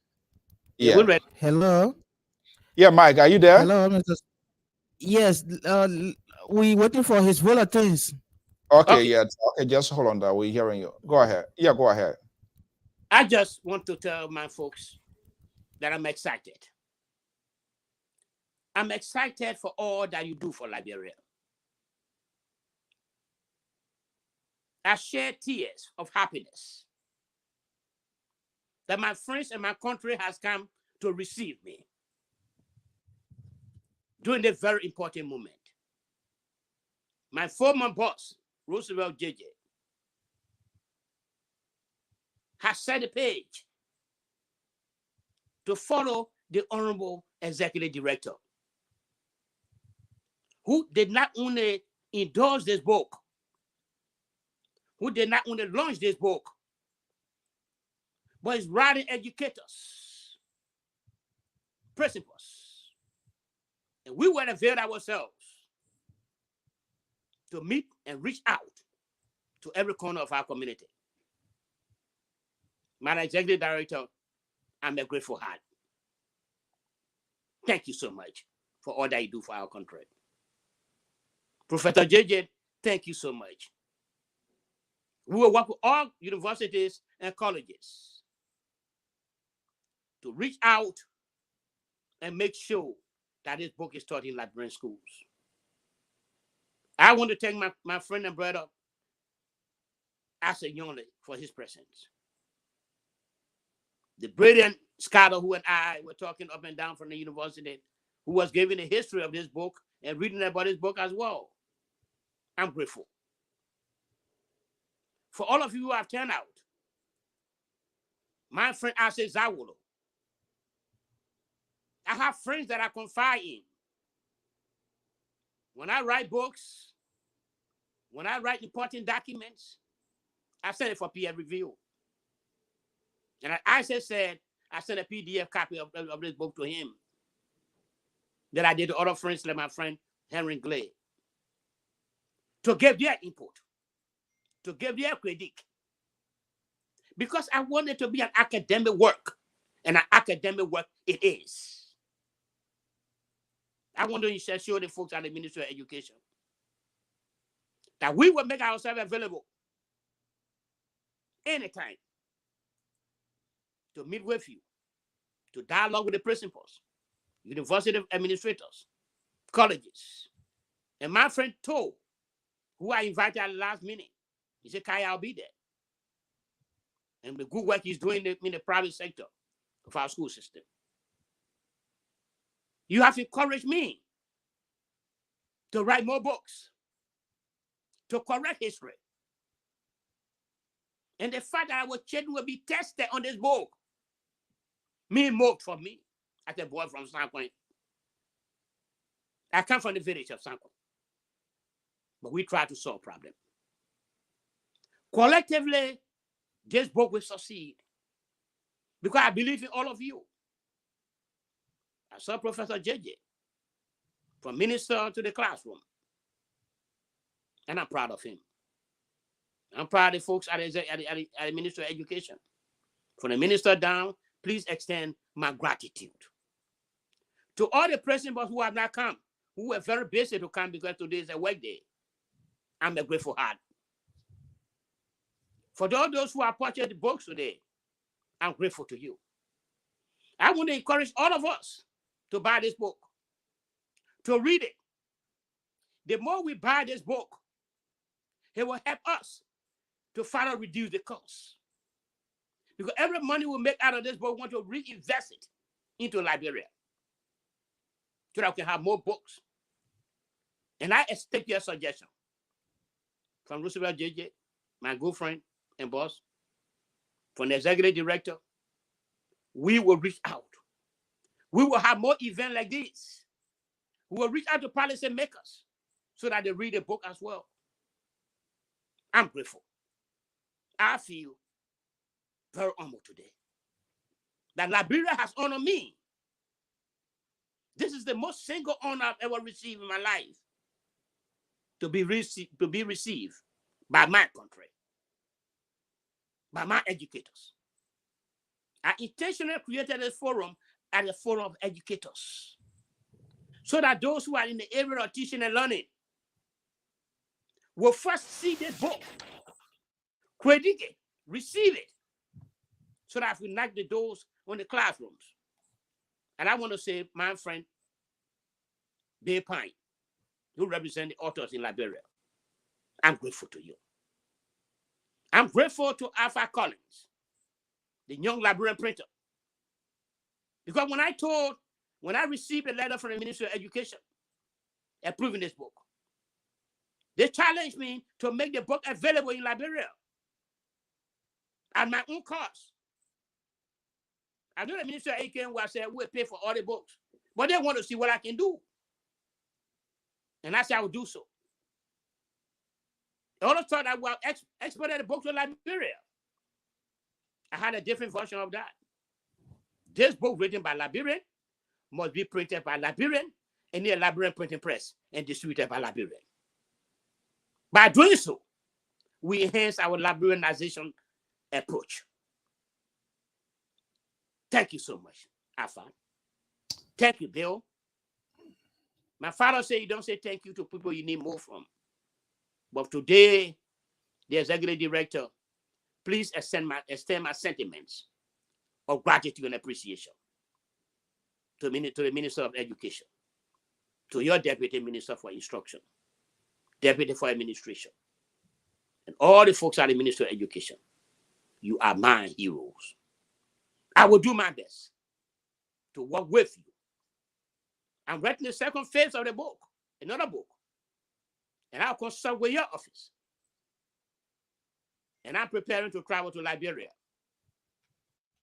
Yeah, we're Yeah. ready. Hello. Yeah, Mike, are you there? Hello, Mr. Yes, we waiting for his volunteers. Okay, Okay. yeah. Okay, just hold on there. We're hearing you. Go ahead. Yeah, go ahead. I just want to tell my folks that I'm excited. I'm excited for all that you do for Liberia. I share tears of happiness that my friends and my country has come to receive me during this very important moment. My former boss, Roosevelt JJ, has set a page to follow the Honorable Executive Director, who did not only endorse this book, who did not only launch this book, but is writing educators, principals. And we were availed ourselves to meet and reach out to every corner of our community. My executive director, I'm a grateful heart. Thank you so much for all that you do for our country. Professor JJ, thank you so much. We will work with all universities and colleges to reach out and make sure that this book is taught in Liberian schools. I want to thank my friend and brother, Asa Wleh, for his presence. The brilliant scholar who and I were talking up and down from the university, who was giving the history of this book and reading about this book as well. I'm grateful. For all of you who have turned out, my friend Asa Wleh, I have friends that I confide in. When I write books, when I write important documents, I send it for peer review. And as Isaac said, I sent a PDF copy of this book to him that I did to other friends like my friend Henry Wleh, to give their input, to give their critique. Because I want it to be an academic work, and an academic work it is. I want to show the folks at the Ministry of Education that we will make ourselves available anytime to meet with you, to dialogue with the principals, university administrators, colleges. And my friend To, who I invited at the last minute, he said, Kai, I'll be there. And the good work he's doing in the private sector of our school system. You have encouraged me to write more books, to correct history. And the fact that our children will be tested on this book mean more for me as a boy from Sanquin. I come from the village of Sanquin, but we try to solve problems. Collectively, this book will succeed because I believe in all of you. I saw Professor JJ, from minister to the classroom, and I'm proud of him. I'm proud of the folks at the Ministry of Education. From the minister down, please extend my gratitude. To all the principals who have not come, who were very busy to come because today is a work day, I'm a grateful heart. For all those who have purchased the books today, I'm grateful to you. I want to encourage all of us to buy this book, to read it. The more we buy this book, He will help us to further reduce the cost. Because every money we make out of this book, we want to reinvest it into Liberia so that we can have more books. And I expect your suggestion from Roosevelt JJ, my good friend and boss, from the executive director. We will reach out. We will have more events like this. We will reach out to policy makers so that they read the book as well. I'm grateful. I feel very honored today that Liberia has honored me. This is the most single honor I've ever received in my life, to be received by my country, by my educators. I intentionally created this forum as a forum of educators, so that those who are in the area of teaching and learning will first see this book, critique it, receive it, so that we knock the doors on the classrooms. And I want to say, my friend, Bay Pine, who represent the authors in Liberia, I'm grateful to you. I'm grateful to Alpha Collins, the young Liberian printer. Because when I received a letter from the Ministry of Education approving this book, they challenged me to make the book available in Liberia at my own cost. I know the Ministry of Education will say we'll pay for all the books, but they want to see what I can do. And I said I would do so. I always thought I would export the book to Liberia. I had a different version of that. This book written by Liberian must be printed by Liberian and the Liberian printing press and distributed by Liberian. By doing so, we enhance our Liberianization approach. Thank you so much, Alpha. Thank you, Bill. My father said you don't say thank you to people you need more from. But today, the executive director, please extend my sentiments of gratitude and appreciation to the Minister of Education, to your Deputy Minister for Instruction, Deputy for Administration, and all the folks at the Ministry of Education. You are my heroes. I will do my best to work with you. I'm writing the second phase of the book, another book, and I'll consult with your office. And I'm preparing to travel to Liberia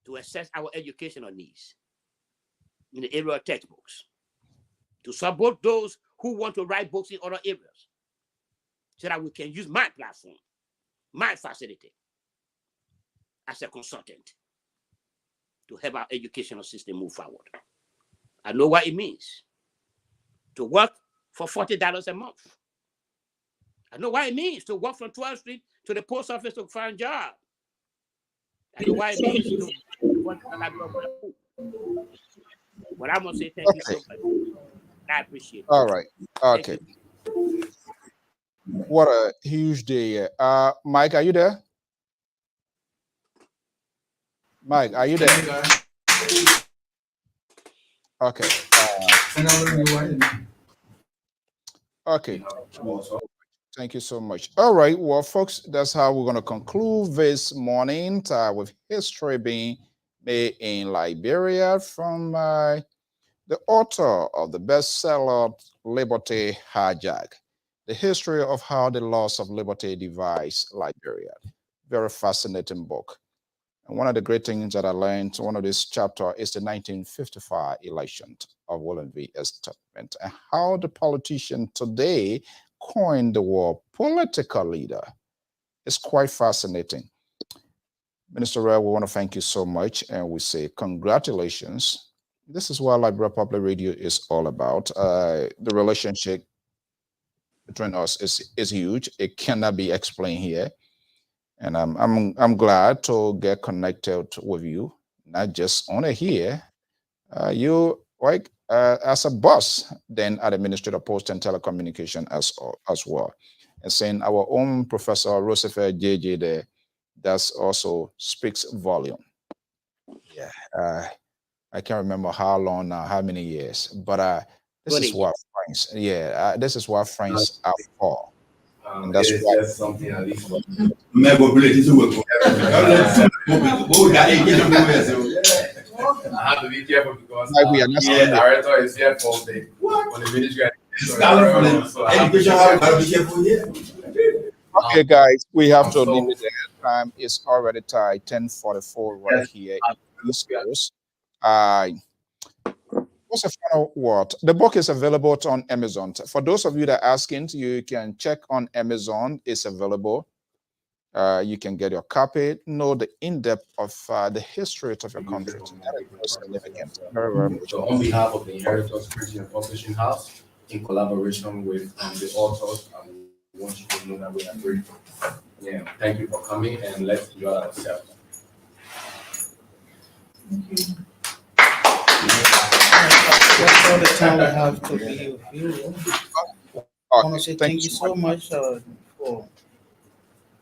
to assess our educational needs in the area of textbooks, to support those who want to write books in other areas, so that we can use my platform, my facility, as a consultant to help our educational system move forward. I know what it means to work for $40 a month. I know what it means to walk from 12th Street to the post office to find a job. I know what it means to work for food. But I want to say thank you so much. I appreciate it. All right. Okay. What a huge day. Mike, are you there? Mike, are you there? Okay. Okay. Thank you so much. All right. Well, folks, that's how we're going to conclude this morning with history being made in Liberia from the author of the bestseller, Liberty Hijacked, the history of how the loss of liberty divides Liberia. Very fascinating book. And one of the great things that I learned, one of this chapter is the 1955 election of Wleh establishment and how the politician today coined the word political leader. It's quite fascinating. Minister Wleh, we want to thank you so much, and we say congratulations. This is what Liberia Public Radio is all about. The relationship between us is huge. It cannot be explained here. And I'm glad to get connected with you, not just only here. You like as a boss, then at the Ministry of Post and Telecommunication as well. And saying our own Professor Roosevelt JJ there, that's also speaks volume. Yeah, I can't remember how long now, how many years, but this is what friends. Yeah, this is what friends are for. And that's It is why. just something at least. I have to be careful because Why we are not yeah, seeing it. director is here for the ministry. So I have to be careful. Okay, guys, we have to leave it there. Time is already tied 10:44 right here in the East Coast. What's a final word? The book is available on Amazon. For those of you that are asking, you can check on Amazon. It's available. You can get your copy, know the in-depth of the history of your country. That is very significant. Very, very much. So on behalf of the Inheritors Printing and Publishing House, in collaboration with the authors, we want you to know that we are grateful. Yeah, thank you for coming, and let's enjoy ourselves. That's all the time we have to be with you. I want to say thank you so much for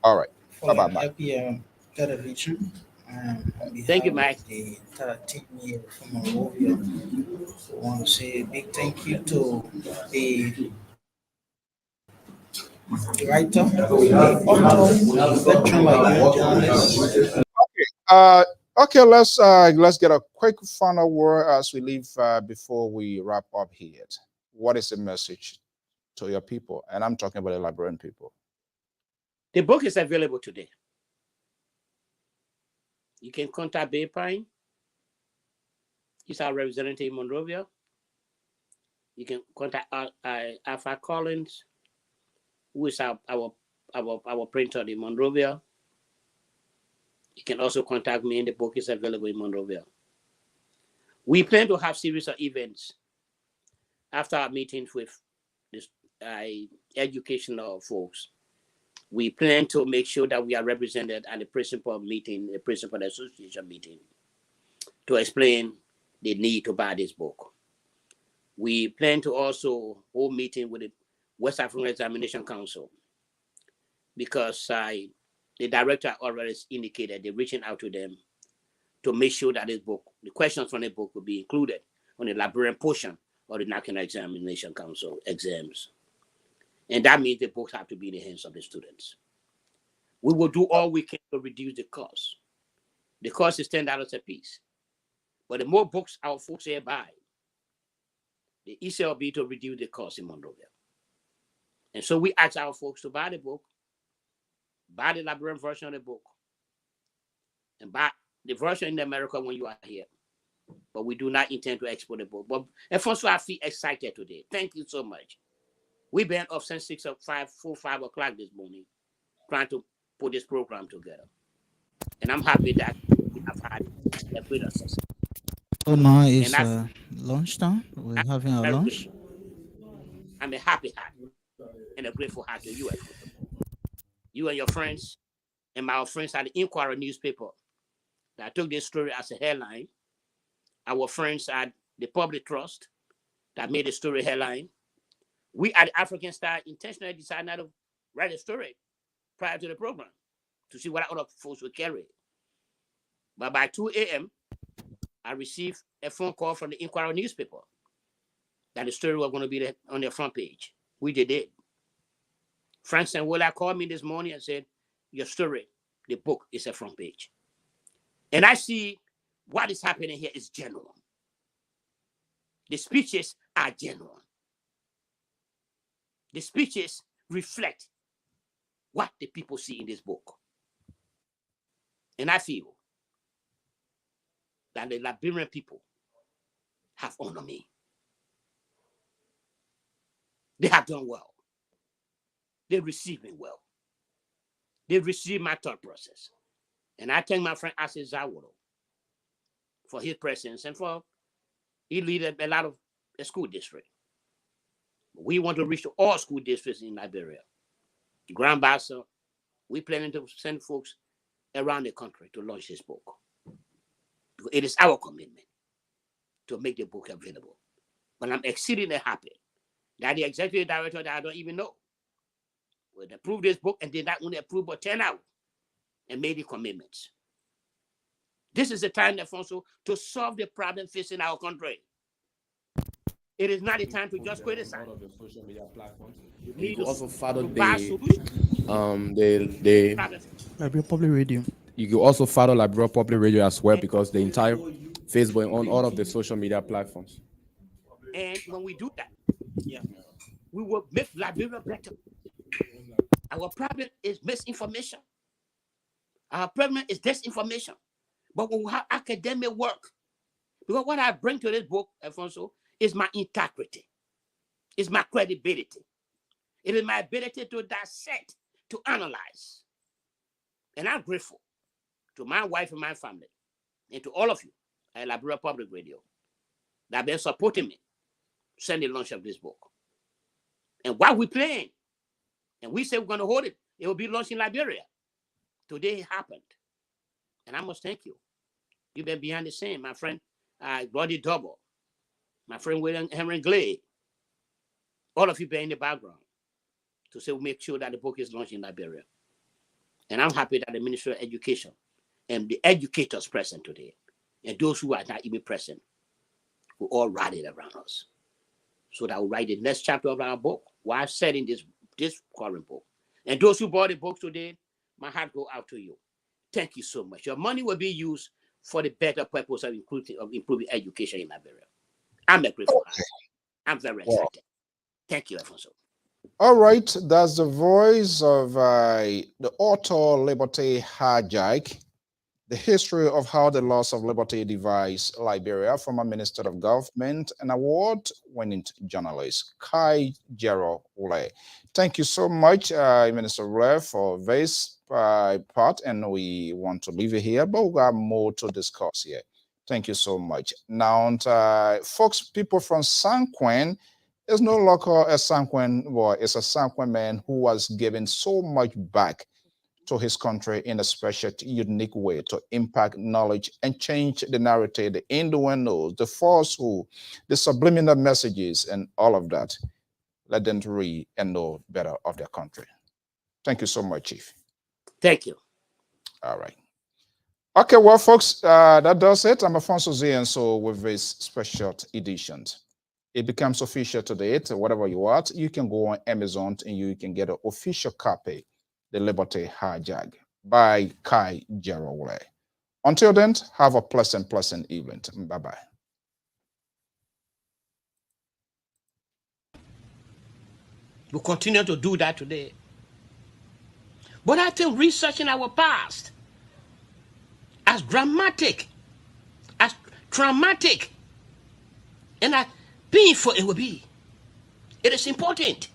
all right. Bye-bye. LPM television. Thank you, Mike. The entire team here from Monrovia. So I want to say a big thank you to the writer, the author, lecturer, journalist. Okay, let's get a quick final word as we leave before we wrap up here. What is the message to your people? And I'm talking about the Liberian people. The book is available today. You can contact Bay Pine. He's our representative in Monrovia. You can contact Alpha Collins, who is our printer in Monrovia. You can also contact me, and the book is available in Monrovia. We plan to have series of events after our meetings with this educational folks. We plan to make sure that we are represented at the principal meeting, the principal association meeting, to explain the need to buy this book. We plan to also hold meeting with the West African Examination Council, because the director already indicated they're reaching out to them to make sure that this book, the questions from the book, will be included on the Liberian portion of the National Examination Council exams. And that means the books have to be in the hands of the students. We will do all we can to reduce the cost. The cost is $10 a piece. But the more books our folks here buy, the easier it will be to reduce the cost in Monrovia. And so we ask our folks to buy the book, buy the Liberian version of the book, and buy the version in America when you are here. But we do not intend to export the book. But and first of all, I feel excited today. Thank you so much. We've been up since 5 o'clock this morning, trying to put this program together. And I'm happy that we have had a great success. So now it's lunchtime. We're having our lunch. I'm a happy heart and a grateful heart to you, you and your friends, and my friends at the Inquirer newspaper that took this story as a headline. Our friends at the Public Trust that made the story headline. We at the African Star intentionally decided not to write a story prior to the program to see what other folks would carry. But by 2 a.m., I received a phone call from the Inquirer newspaper that the story was going to be on their front page. We did it. Frank and Wleh called me this morning and said, your story, the book, is a front page. And I see what is happening here is genuine. The speeches are genuine. The speeches reflect what the people see in this book. And I feel that the Liberian people have honored me. They have done well. They received me well. They received my thought process. And I thank my friend Ase Zawolo for his presence and for he leaded a lot of the school district. We want to reach to all school districts in Liberia. Grand Bassa, we planning to send folks around the country to launch this book. Because it is our commitment to make the book available. But I'm exceedingly happy that the executive director that I don't even know would approve this book and did not only approve but turn out and made the commitments. This is the time, Alfonso, to solve the problem facing our country. It is not the time to just criticize. All of the social media platforms. You You need can to, also follow to buy the solutions. Liberia Public Radio. you can also follow Liberia Public Radio as well, because the entire Facebook on all of the social media platforms. And when we do that, we will make Liberia better. Our problem is misinformation. Our problem is disinformation. But when we have academic work, because what I bring to this book, Alfonso, is my integrity, is my credibility. It is my ability to dissect, to analyze. And I'm grateful to my wife and my family, and to all of you at Liberia Public Radio that have been supporting me send the launch of this book. And while we're playing, and we say we're going to hold it, it will be launched in Liberia. Today it happened. And I must thank you. You've been behind the scene, my friend, Roddy Double, my friend William Henry Wleh. All of you been in the background to say we make sure that the book is launched in Liberia. And I'm happy that the Ministry of Education and the educators present today, and those who are not even present, will all rally around us, so that we'll write the next chapter of our book while setting this current book. And those who bought the book today, my heart go out to you. Thank you so much. Your money will be used for the better purpose of improving education in Liberia. I'm a grateful heart. I'm very excited. Thank you, Alfonso. All right, that's the voice of the author Liberty Hijacked, the history of how the loss of liberty divides Liberia, former Minister of Government and award-winning journalist, Gerald Wleh. Thank you so much, Minister Wleh, for this part, and we want to leave it here, but we got more to discuss here. Thank you so much. Now, folks, people from San Quentin, is no longer a San Quentin boy, it's a San Quentin man who was given so much back to his country in a special, unique way to impact knowledge and change the narrative, the innuendos, the falsehood, the subliminal messages, and all of that. Let them read and know better of their country. Thank you so much, Chief. Thank you. All right. Okay, well, folks, that does it. I'm Alfonso Z, and so with this special edition, it becomes official today. Whatever you want, you can go on Amazon and you can get an official copy, The Liberty Hijacked by Gerald Wleh. Until then, have a pleasant evening. Bye-bye. We'll continue to do that today. But I think researching our past, as dramatic, as traumatic, and as painful it will be, it is important